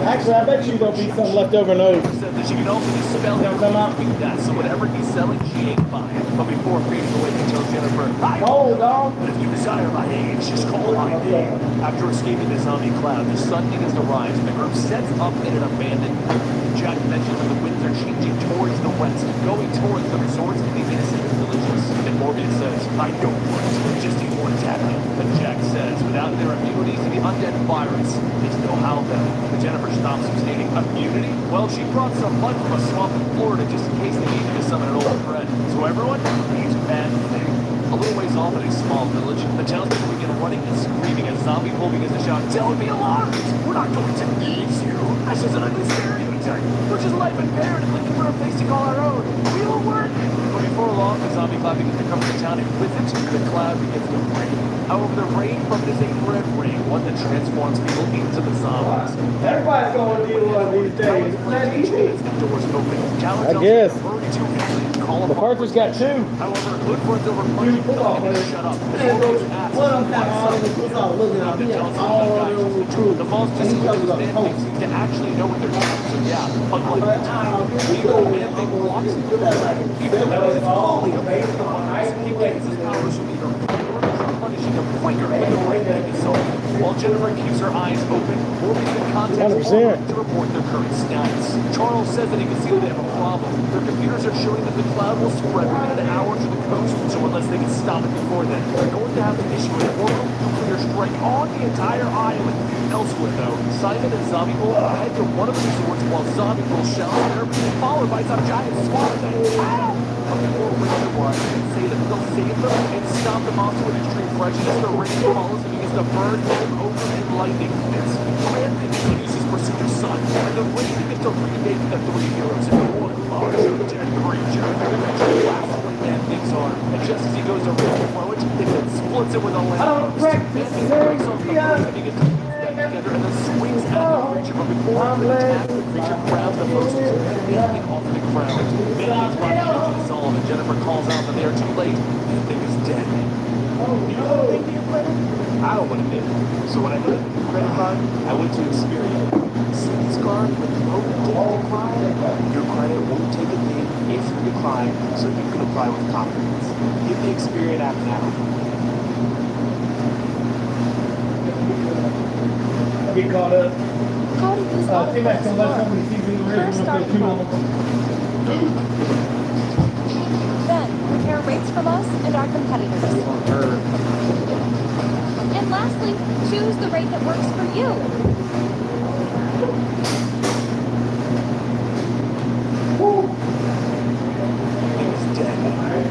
Actually, I bet you gonna be something left over in those. She said that she can also dispel him from that, so whatever he's selling, she ain't buying. But before fading away, he tells Jennifer, I hold on, but if you desire my aid, just call my name. After escaping the zombie cloud, the sun begins to rise, and the group sets up in an abandoned group. Jack mentions that the winds are changing towards the west, going towards the resorts and the innocent villages. And Morbius says, I know what, just need one happening. But Jack says, without their immunities to the undead virus, there's no how then. But Jennifer stops him, stating, immunity? Well, she brought some mud from a swamp in Florida just in case they needed to summon an old friend. So everyone, eat and think. A little ways off in a small village, the townspeople begin running and screaming as Zombie Bull begins to shout, don't be alarmed! We're not going to eat you! That's just an ugly stereotype! We're just life impaired and looking for a place to call our own! We'll work! But before long, the zombie cloud begins to cover the town, and with it, the cloud begins to rain. However, the rain from it is a red rain, one that transforms people into the zombies. Everybody's going to deal with these days. The doors open. I guess. Call MacArthur's got two. However, Hood runs over punching Falcon and shut up. The false disclosure man seems to actually know what they're doing. So yeah, unlike the time, Eagle Man Big blocks and even though he's fully amazed the virus, he gains his powers from either punishing him quicker with the right leg itself. While Jennifer keeps her eyes open, Morbius in contact to report their current status. Charles says that he can see that they have a problem. Their computers are showing that the cloud will spread within an hour to the coast, so unless they can stop it before then, they're going to have to issue an orbital nuclear strike on the entire island. Elsewhere, though, Simon and Zombie Bull head to one of the resorts while Zombie Bull shouts at her, followed by some giant swamp thing. Ow! But before Richard Wise can say that they'll save them and stop the monster with extreme prejudice, the rain follows and begins to burn them over in lightning fits. Brandon continues his pursuit of sun, and the rain begins to remake the three heroes into one large dead creature. Eventually blasts away Man-Thing's arm, and just as he goes to rip the throw it, it then splits it with a lamp. Man-Thing breaks off the first and begins to fuse them together and then swings at the creature, but before it could attack, the creature grabs the post and Man-Thing off the ground. Man-Thing's body begins to dissolve, and Jennifer calls out that they are too late. Man-Thing is dead. You know what made me a credit? I don't want to admit it. So when I got the credit card, I went to Experian. See this card with the code decline? Your credit won't take a thing if you decline, so you can apply with confidence. Get the Experian app now. Get caught up. Cody, these T-Max autographs don't let look. somebody see the Where's original starting too from? long. Then, compare rates from us and our competitors. And lastly, choose the rate that works for you. Is dead.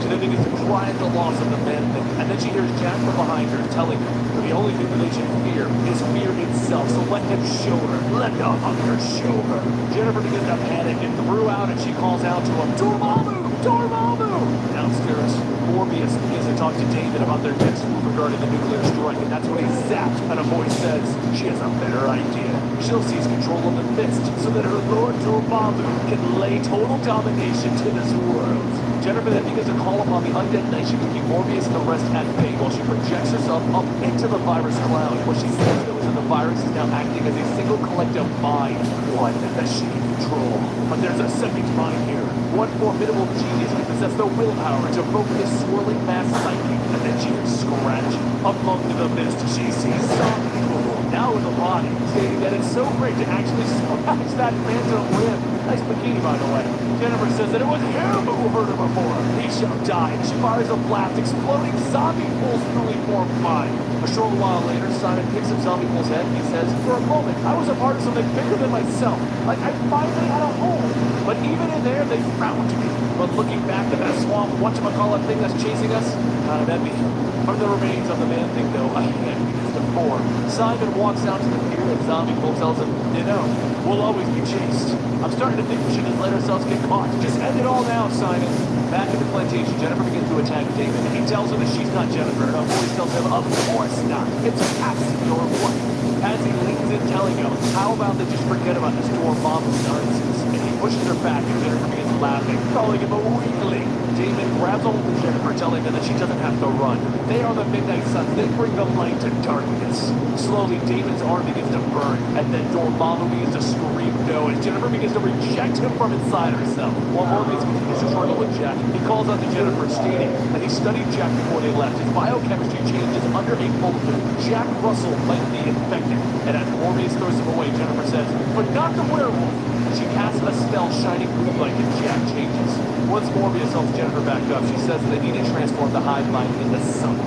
She then begins to cry at the loss of the Man-Thing, and then she hears Jack from behind her telling her the only thing that they should fear is fear itself, so let him show her. Let the hunger show her. Jennifer begins to panic and threw out, and she calls out to him, Dormammu! Dormammu! Downstairs, Morbius begins to talk to David about their next move regarding the nuclear strike, and that's when he's zapped, and a voice says, she has a better idea. She'll seize control of the fist so that her Lord Dormammu can lay total domination to this world. Jennifer then begins to call upon the undead knight to keep Morbius and the rest at bay while she projects herself up into the virus cloud. What she says though is that the virus is now acting as a single collective mind, one that she can control. But there's a second mind here. One formidable genius can possess the willpower to evoke this swirling mass psyche, and then she can scratch. Among the mist, she sees zombie pool, now in the body, stating that it's so great to actually scratch that phantom limb. Nice bikini, by the way. Jennifer says that it was him who hurt her before. He shall die, and she fires a blast, exploding zombie pool's newly formed body. A short while later, Simon picks up Zombie Pool's head, and he says, for a moment, I was a part of something bigger than myself. Like I finally had a home. But even in there, they frowned me. But looking back at that swamp, whatchamacallit thing that's chasing us, not an envy. From the remains of the Man-Thing, though, a hand begins to form. Simon walks out to the pier, and Zombie Pool tells him, you know, we'll always be chased. I'm starting to think we should just let ourselves get caught. Just end it all now, Simon. Back at the plantation, Jennifer begins to attack David, and he tells her that she's not Jennifer, and her voice tells him, of course not. It's Patsy, your wife. Patsy leans in telling him, how about they just forget about this Dormammu nonsense? And he pushes her back, and Jennifer begins laughing, calling him a weakling. David grabs hold of Jennifer, telling her that she doesn't have to run. They are the Midnight Suns. They bring the light to darkness. Slowly, David's arm begins to burn, and then Dormammu begins to scream no, as Jennifer begins to reject him from inside herself. While Morbius continues to struggle with Jack, he calls out to Jennifer, stating that he studied Jack before they left. His biochemistry changes under a bulletin. Jack Russell might be infected. And as Morbius throws him away, Jennifer says, but not the werewolf. She casts a spell shining blue light, and Jack changes. Once Morbius helps Jennifer back up, she says they need to transform the hive mind into something.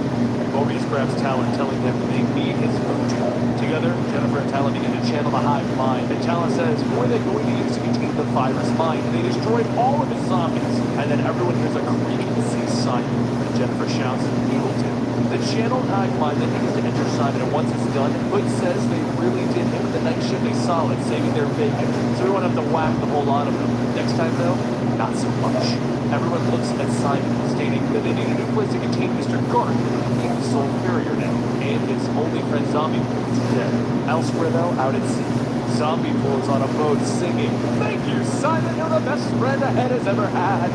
Morbius grabs Talon, telling him they need his voodoo. Together, Jennifer and Talon begin to channel the hive mind, and Talon says, who are they going to use to contain the virus mind? And they destroyed all of his zombies. And then everyone hears a creak and sees Simon. And Jennifer shouts, heal him. The channeled hive mind then begins to enter Simon, and once it's done, Hood says they really did hit the night shift they saw it, saving their bacon. So we won't have to whack the whole lot of them. Next time, though, not so much. Everyone looks at Simon, stating that they need a new place to contain Mr. Garth, being the sole carrier now, and his only friend Zombie Pool is dead. Elsewhere, though, out at sea, Zombie Pool is on a boat singing, thank you, Simon, you're the best friend a head has ever had.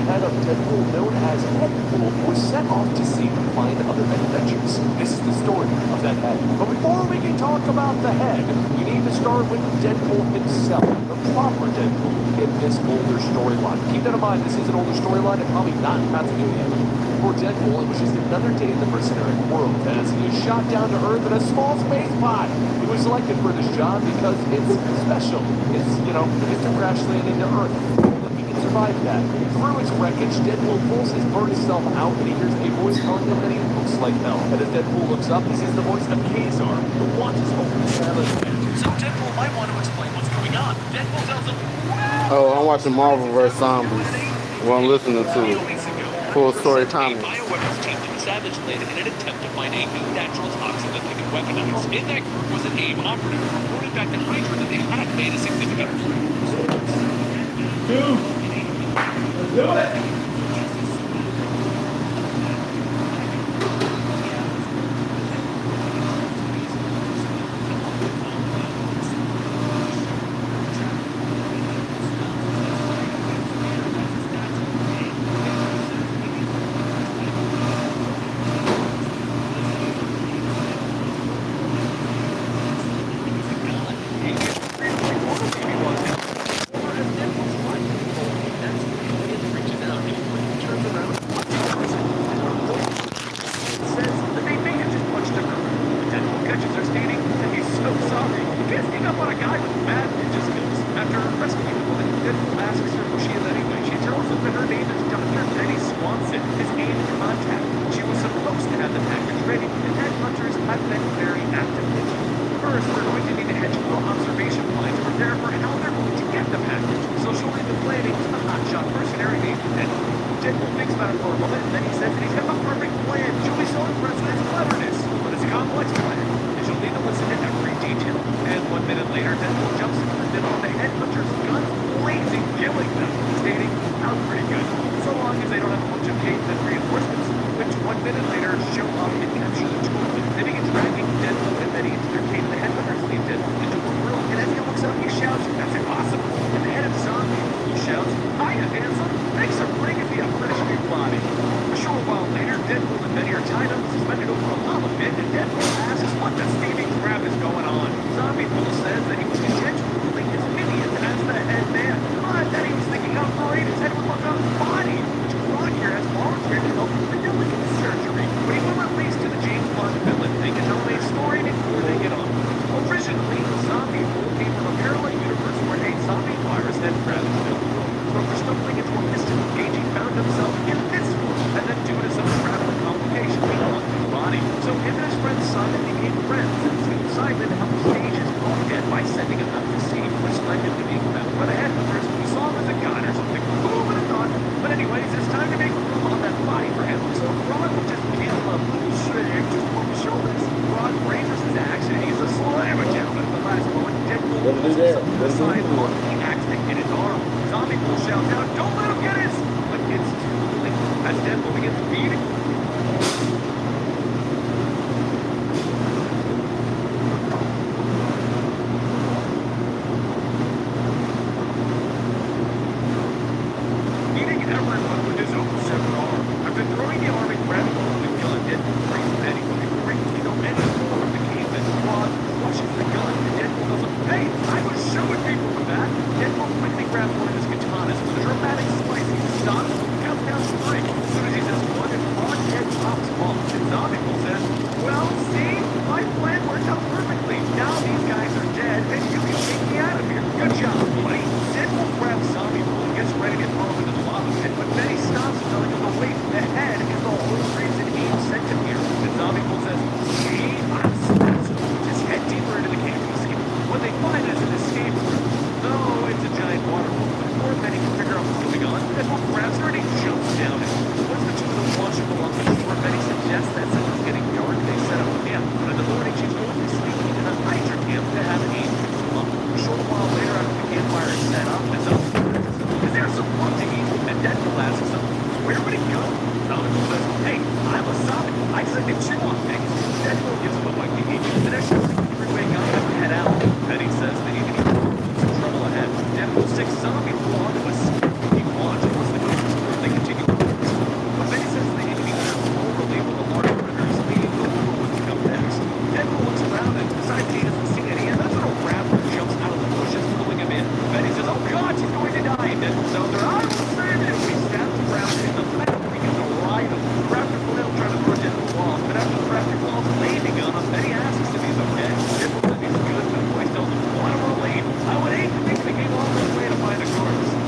Head of Deadpool, known as Deadpool, was set off to sea to find other adventures. This is the story of that head. But before we can talk about the head, we need to start with Deadpool himself, the proper Deadpool in this older storyline. Keep that in mind, this is an older storyline and probably not continuity. For Deadpool, it was just another day in the mercenary world as he is shot down to Earth in a small space pod. He was selected for this job because it's special. It's, it's to crash landing to Earth. Survive that. Through its wreckage, Deadpool pulls his burnt self out, and he hears a voice telling him that he looks like hell. And as Deadpool looks up, he sees the voice of Kazar, who wants his open salad. So Deadpool might want to explain what's going on. Deadpool tells him, oh, I'm watching Marvel vs. Zombies. Well, I'm listening to full story timing. Bioweapons team Savage Land in an attempt to find a new natural toxin that they could weaponize. In that group was an AIM operative who reported back to Hydra that they had made a significant Dude, let's do it. I would hate to think the game all this way to find a course.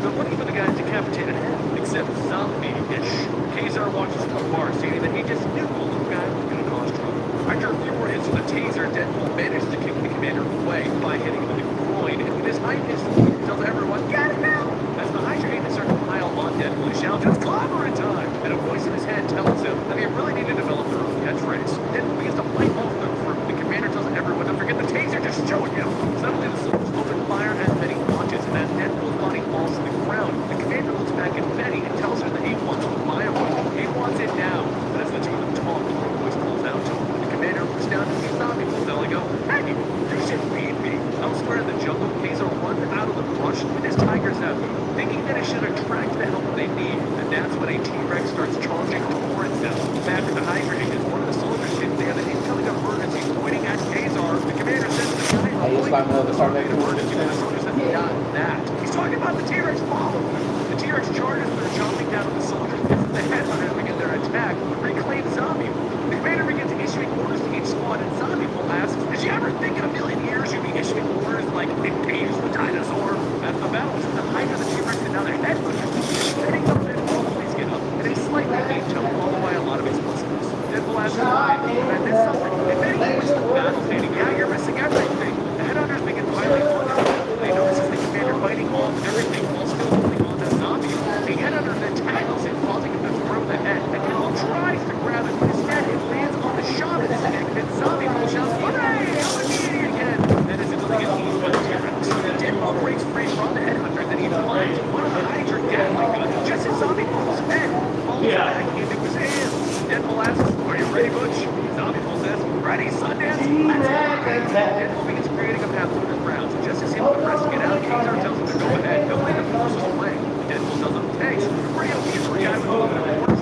But what even the guy's decapitated head? Except zombie-ish. Kazar watches from afar, stating that he just knew the little guy was going to cause trouble. After a few more hits with a taser, Deadpool managed to kick the commander away by hitting him in the groin, and with his high fist, he tells everyone, "Get him now!" As the Hydra agents start to pile on Deadpool, he shouts, "It's clobbering time!" And a voice in his head tells him that they really need to develop their own catchphrase. Deadpool begins to fight off them through. The commander tells everyone to forget the taser, just show him. Suddenly, the soldiers open fire as Betty launches, and as Deadpool's body falls to the ground, the commander looks back at Betty and tells her that he wants to buy a weapon. He wants it now. But as the two of them talk, the voice calls out to him. The commander looks down to see zombie people and go, "Hey, you should feed me." Elsewhere in the jungle, Kazar runs out of the brush with his tiger's out, thinking that it should attract the help they need. And that's when a T-Rex starts charging towards them. After the Hydra agents, one of the soldiers states they have an incoming emergency pointing at Kazar. The commander says to the guy, emergency, and the soldier says, "Not that." He's talking about the T-Rex following them. The T-Rex charges, they're chomping down at the soldiers. The headhunters begin their attack, reclaim zombie. The commander begins issuing orders to each squad, and zombie Bull asks, "Did you ever think in a million years you'd be issuing orders like engage the dinosaur?" As the battle was the Hydra, the T-Rex, and now their headhunters, setting up their always get up, and a slightly deep tone, followed by a lot of explosives. Deadpool asks why, and then something. If any was the battle stating, "Yeah, you're missing everything." The headhunters begin filing on them. They notice as the commander fighting off everything while still holding on to zombie. The headhunter then tackles him, causing him to throw the head. The Bull tries to grab it, but instead it lands on the shaman's neck, and zombie Bull shouts, "Hooray! I'm a deity again!" That is until they get eaten by the T-Rex. Deadpool breaks free from the headhunter, then he finds one of the Hydra Gatling guns just as zombie Bull's head falls back into his hands. Deadpool asks, "Are you ready, Butch?" Zombie Bull says, "Ready, Sundance, let's go!" Deadpool begins creating a path through the grounds, and just as him and the rest get out, Kazar tells him to go ahead, don't leave the forces away. Deadpool tells him, "Hey, pretty okay for a guy with a little bit of force."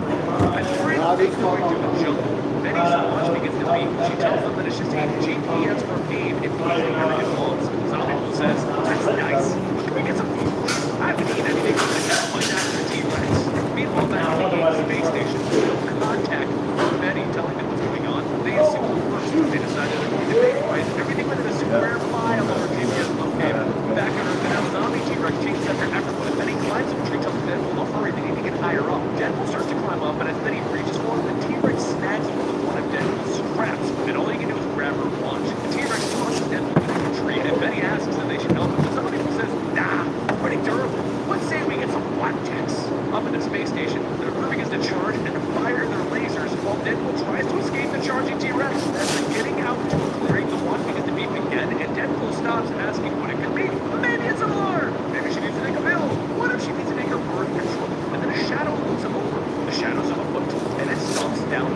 As the three of them make their way through the jungle, Betty's watch begins to beep. She tells them that it's just a GPS for aim if wherever it wants. Zombie Bull says, "That's nice, but can we get some food? I haven't eaten anything since I find out the T-Rex." Meanwhile, back at the space station, no contact from Betty telling them what's going on. They assume the worst. They decided they're going to vaporize everything within a square mile of her GPS locator. Back at Earth, now zombie T-Rex chases after everyone, and Betty climbs up a tree, tells Deadpool to hurry, they need to get higher up. Deadpool starts to climb up, and as Betty reaches for him, the T-Rex snags him with one of Deadpool's straps, and all he can do is grab her watch. The T-Rex tosses Deadpool into the tree, and Betty asks if they should help him, but somebody says, "Nah, pretty durable. Let's say we get some black ticks." Up at the space station, their crew begins to charge and fire their lasers while Deadpool tries to escape the charging T-Rex. As they're getting out to a clearing, the watch begins to beep again, and Deadpool stops asking what it could be. Maybe it's an alarm. Maybe she needs to take a pill. What if she needs to take her birth control? And then a shadow looks over. The shadow's of a foot, and it stomps down.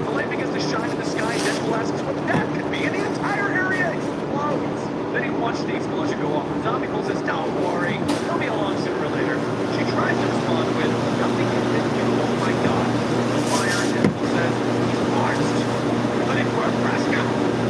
The light begins to shine in the sky, and Deadpool asks what that could be, and the entire area explodes. Then he watched the explosion go off, and Zombie Bull says, "Don't worry, he'll be along sooner or later." She tries to respond with, "Nothing can hit you, oh my god." The fire, Deadpool says, "He's marched. But it worked, Nebraska."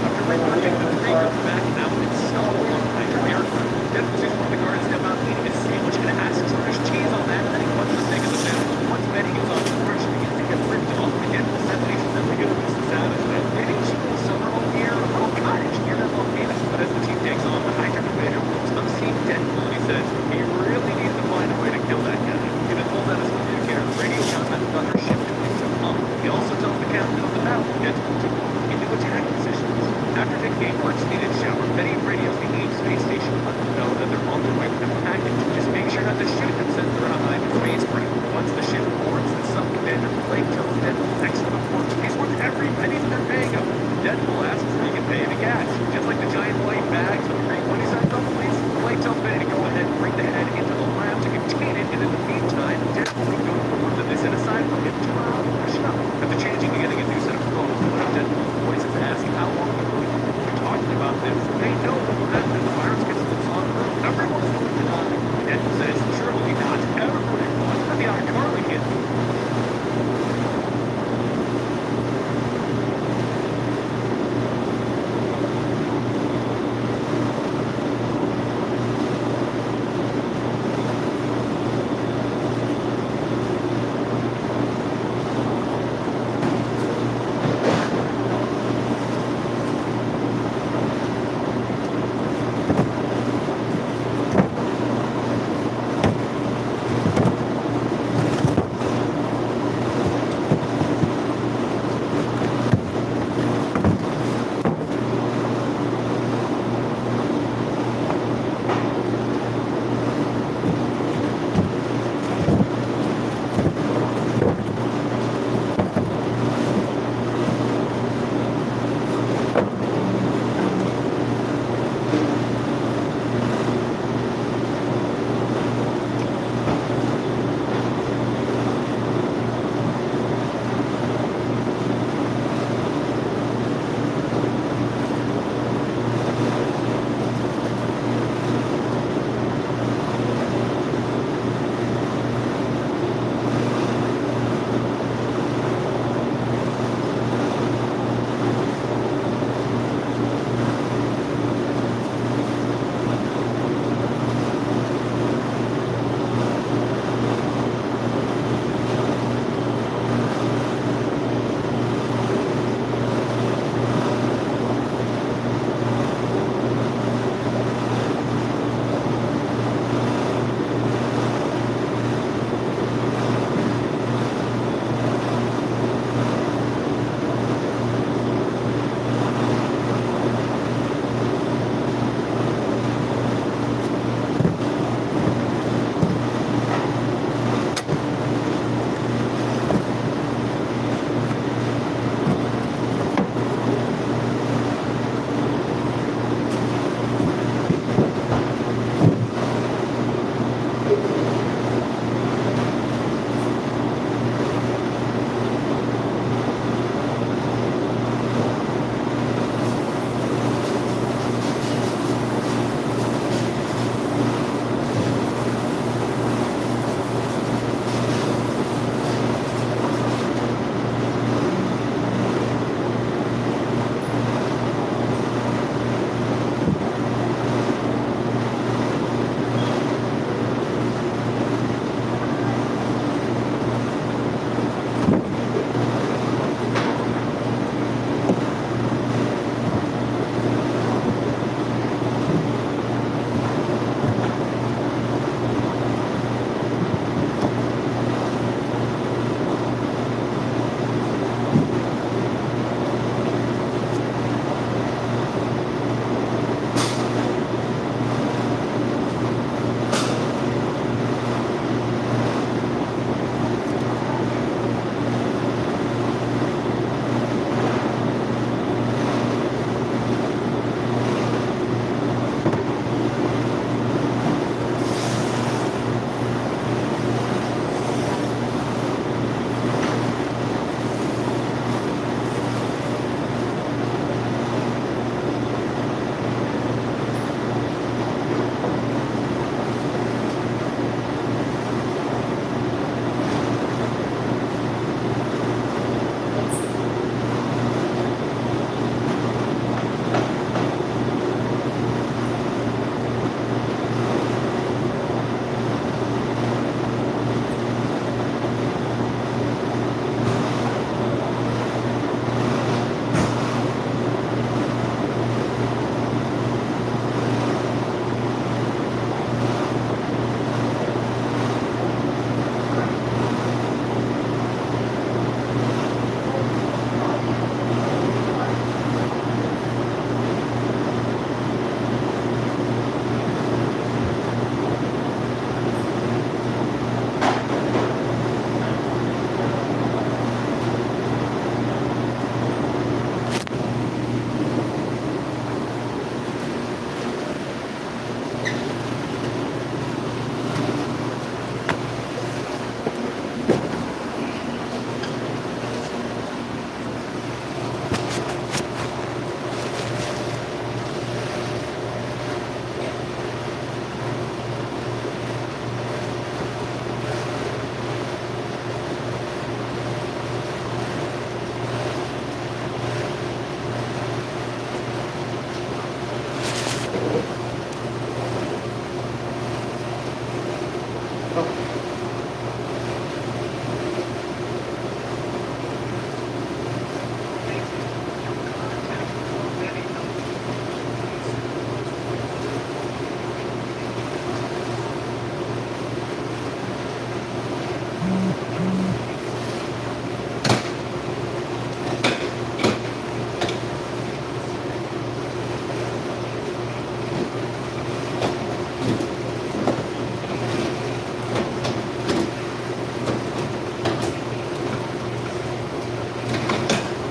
After reporting the tree comes back, now it's snowball on Hydra aircraft. Deadpool sees one of the guards step out eating his sandwich and asks if there's cheese on that, and then he punches the steak in the sandwich. Once Betty goes on board, she begins to get ripped off, and Deadpool says that he's really good at this savage, man. Maybe she will sell her own gear, a little cottage near that volcano. But as the team takes off, the Hydra commander looks unseen Deadpool, and he says he really needs to find a way to kill that guy. He then pulls out his communicator, the radio shouts that the other ship is to come. He also tells the captain of the battle to move into attack positions. After taking a much-needed shower, Betty radios the Ames space station to let them know that they're on their way with a package. Just make sure not to shoot them since they're in a high space frame. Once the ship boards, the sub-commander Blake tells Deadpool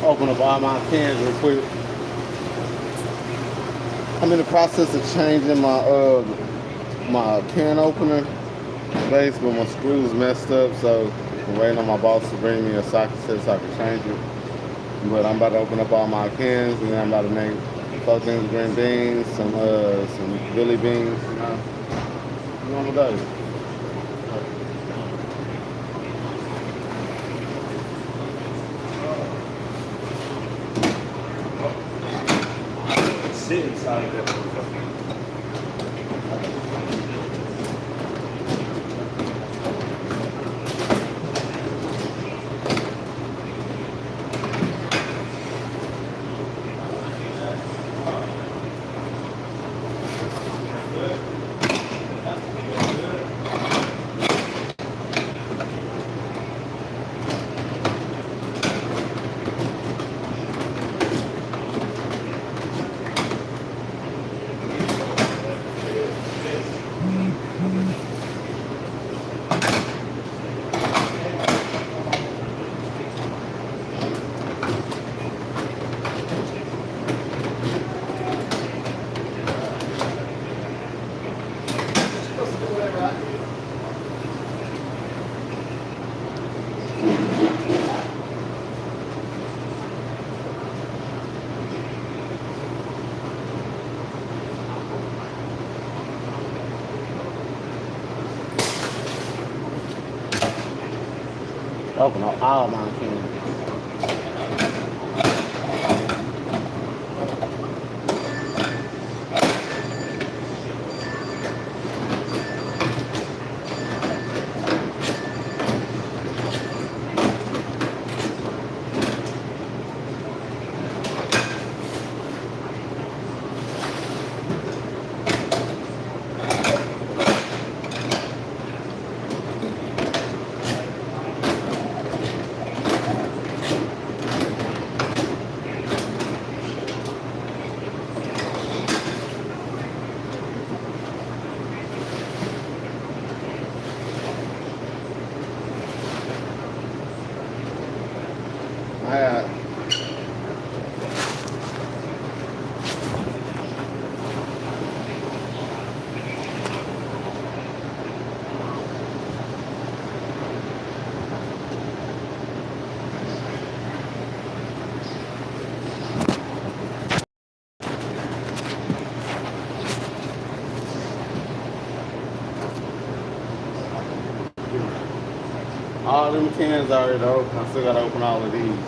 Open up all my cans real quick. I'm in the process of changing my can opener base, but my screws messed up, so I'm waiting on my boss to bring me a socket set so I can change it. But I'm about to open up all my cans, and then I'm about to make 4 things of green beans, some Billy beans, you know. One of those. Sit inside of that. Open up all my cans. All them cans already open. I still gotta open all of these.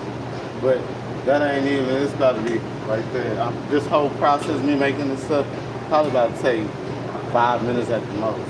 But that ain't even, it's about to be right there. This whole process, me making this stuff, probably about to take 5 minutes at the most.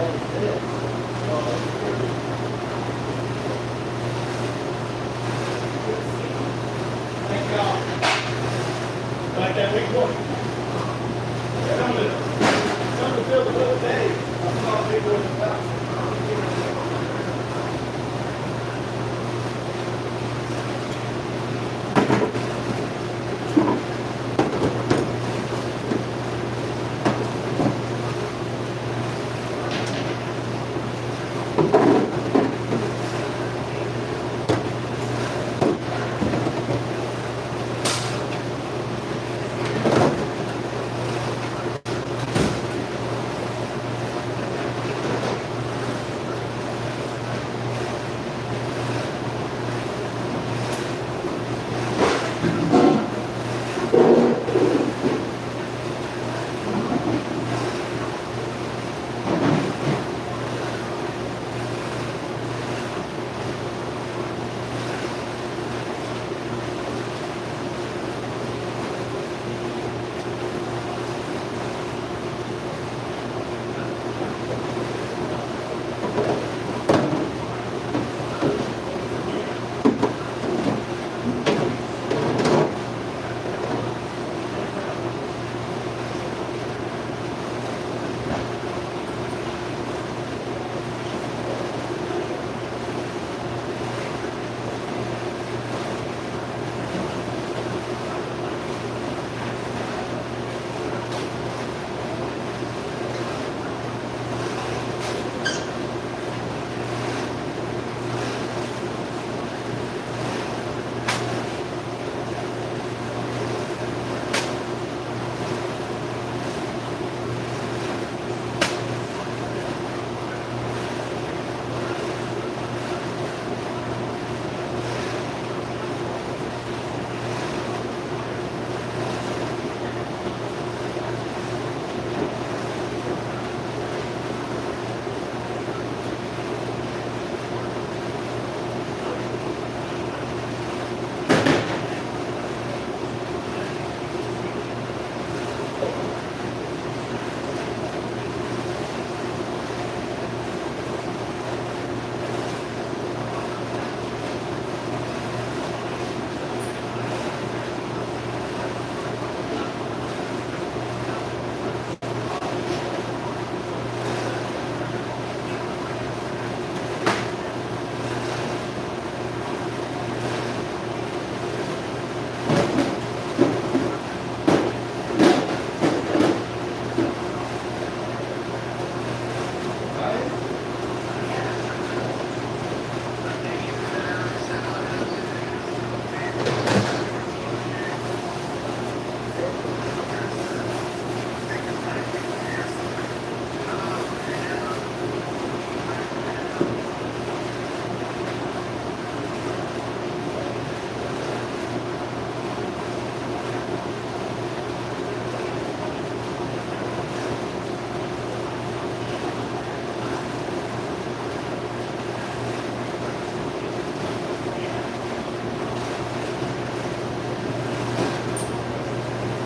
Like that big boy. Come to fill the whole day. I saw a big boy in the back.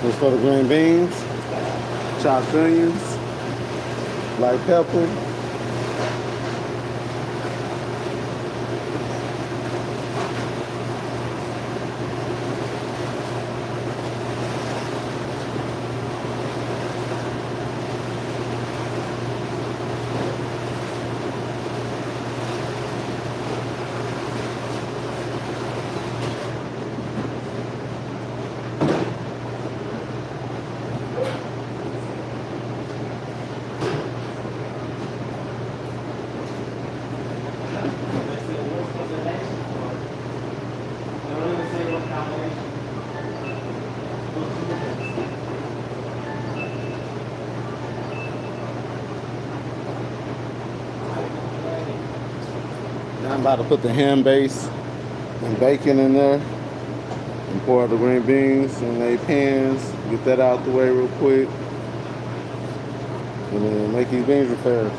This for the green beans, chopped onions, black pepper. Now I'm about to put the ham base and bacon in there and pour the green beans in their pans. Get that out the way real quick. And then make these beans repair.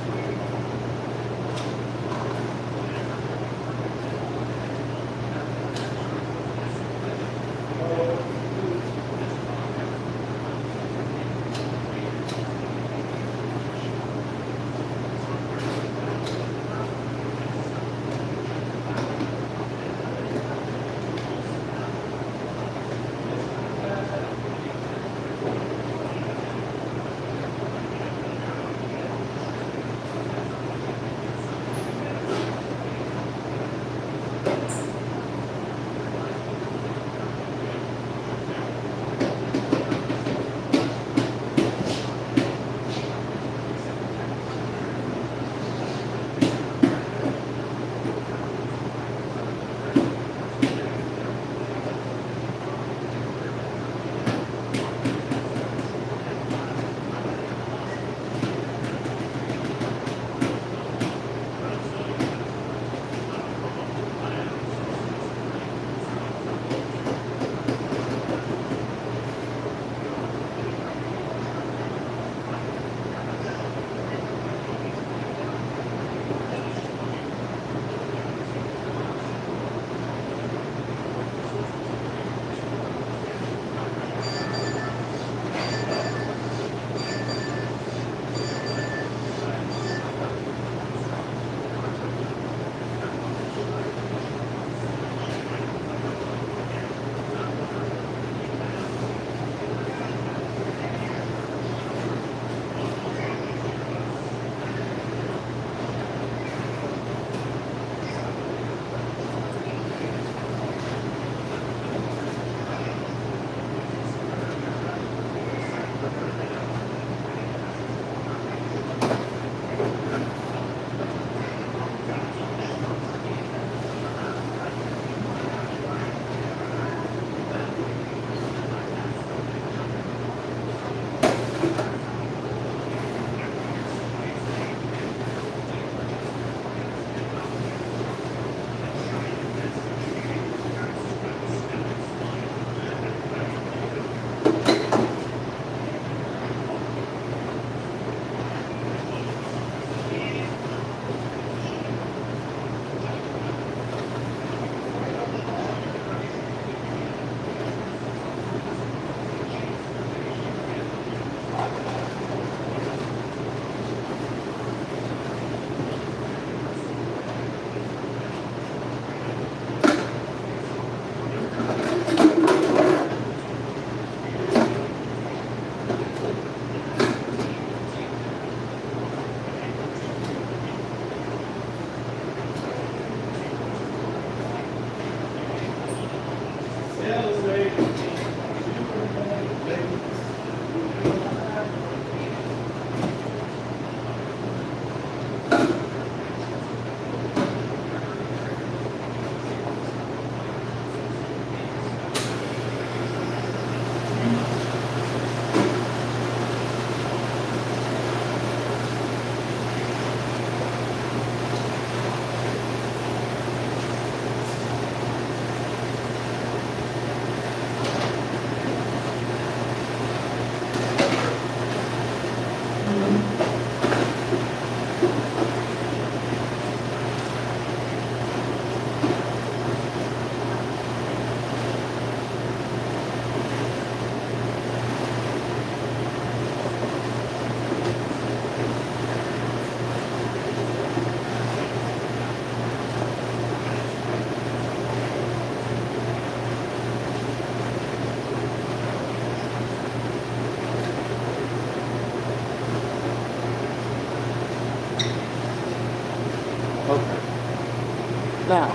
Now,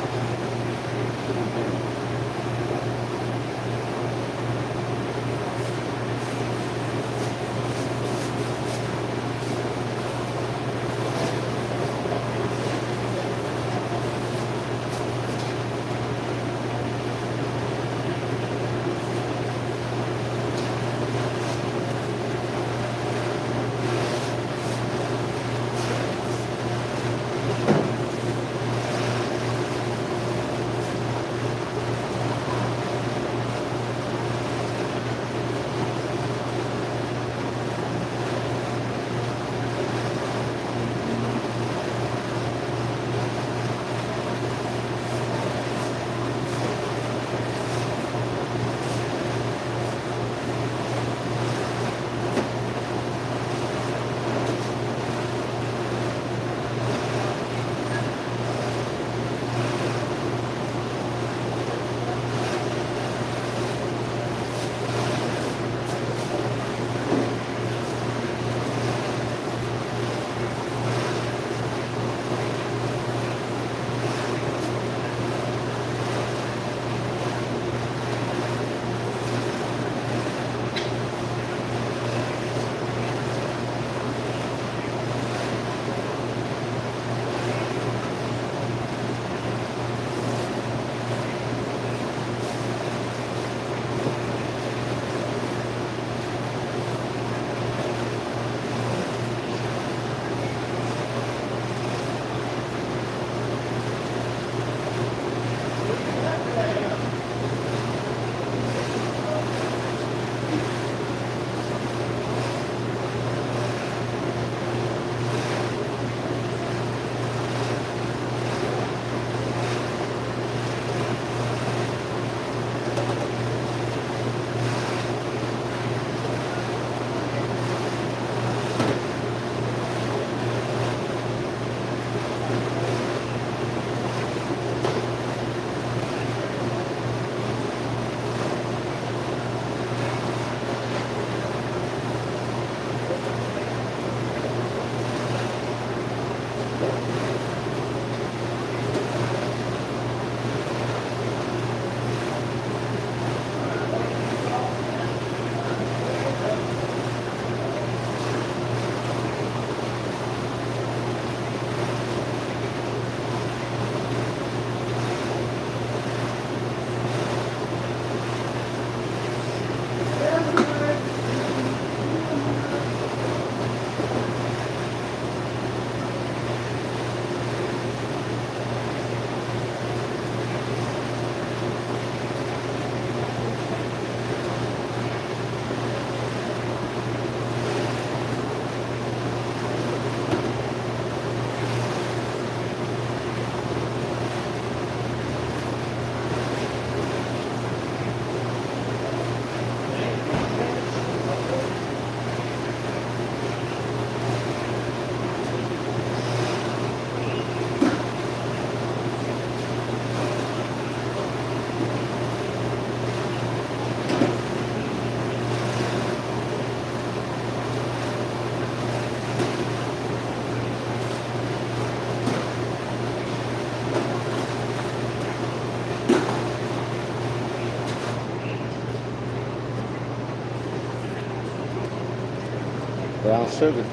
Brown sugar.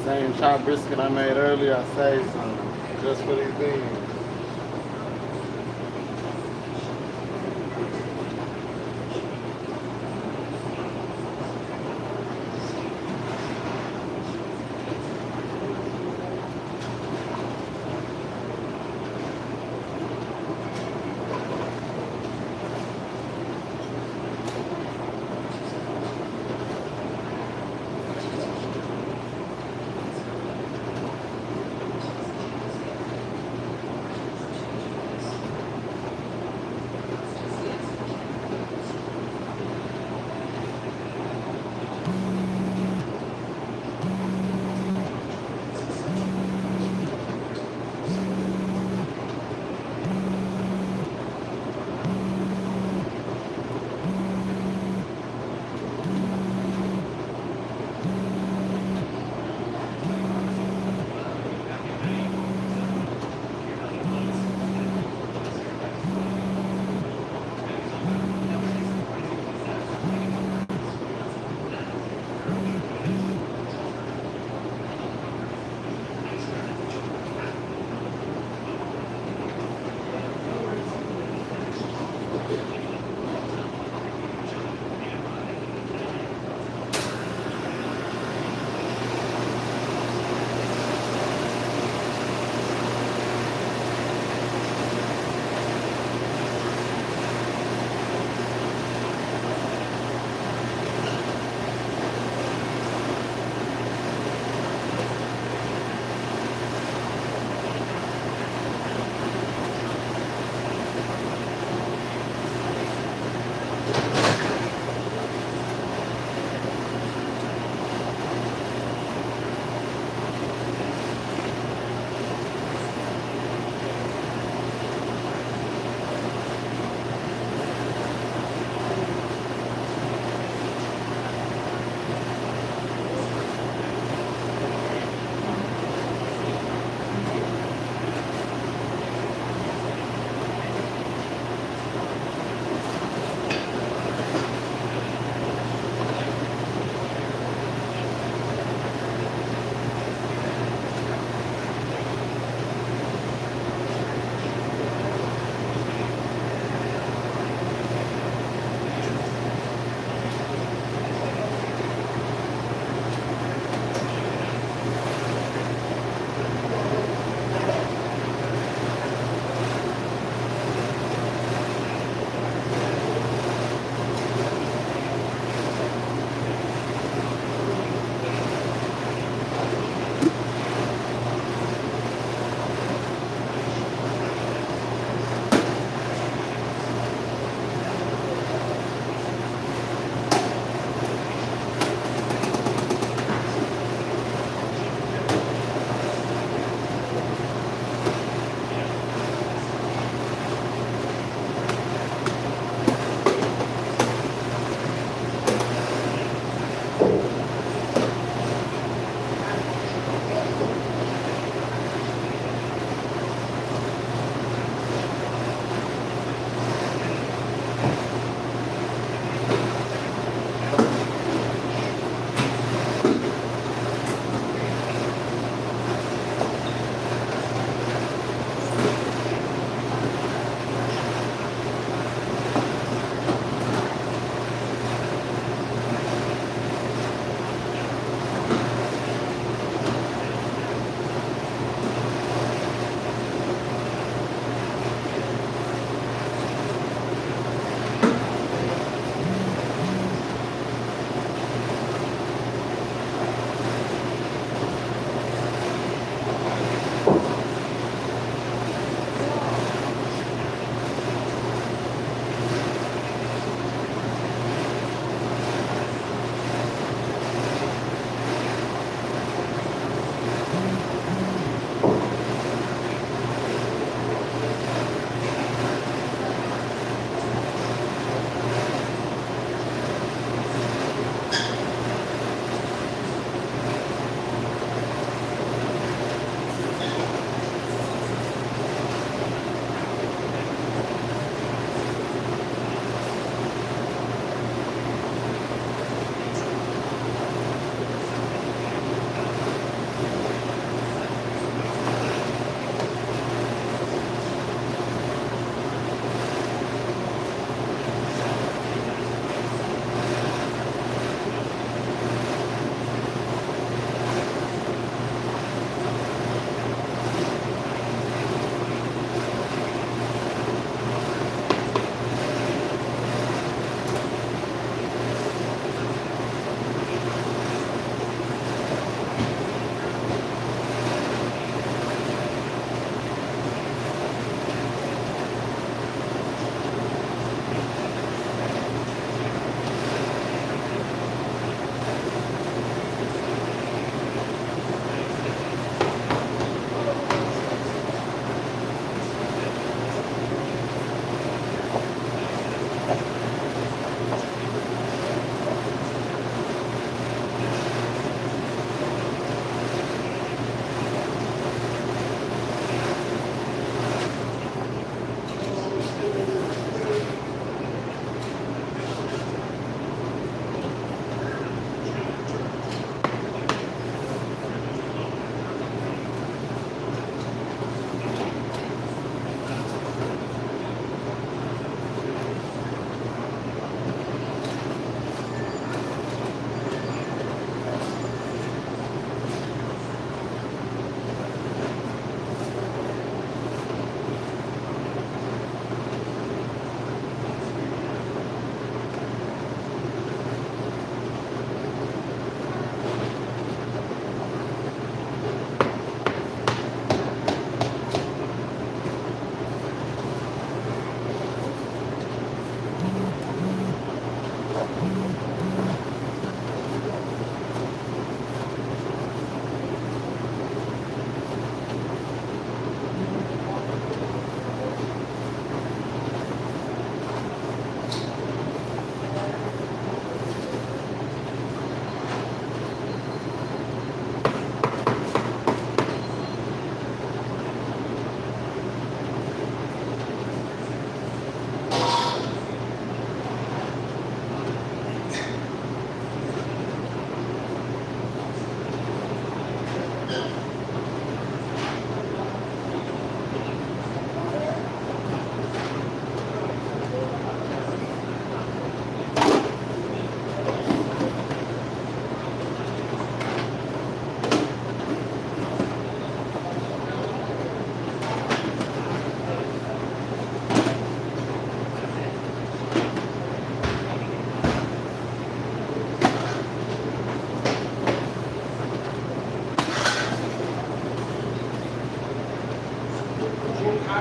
Same chopped brisket I made earlier, I saved some just for these beans.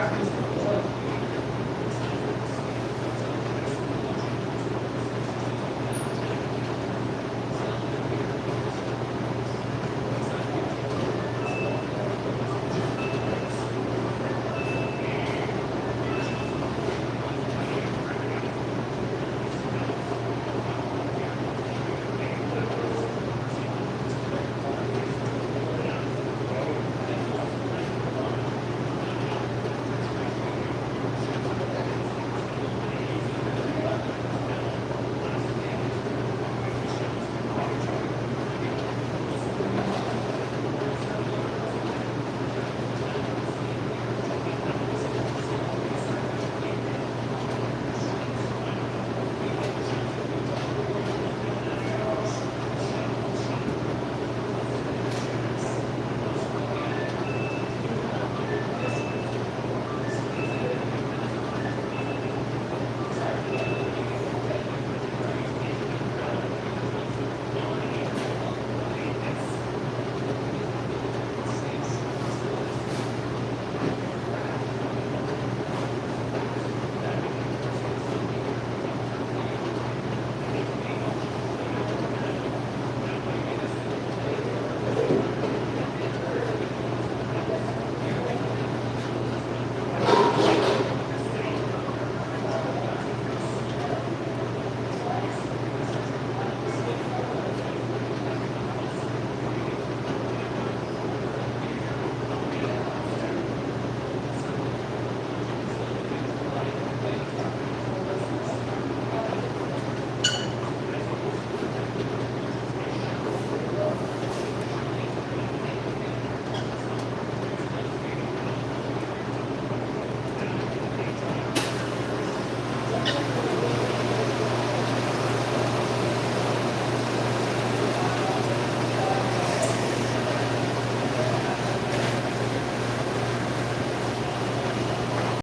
practice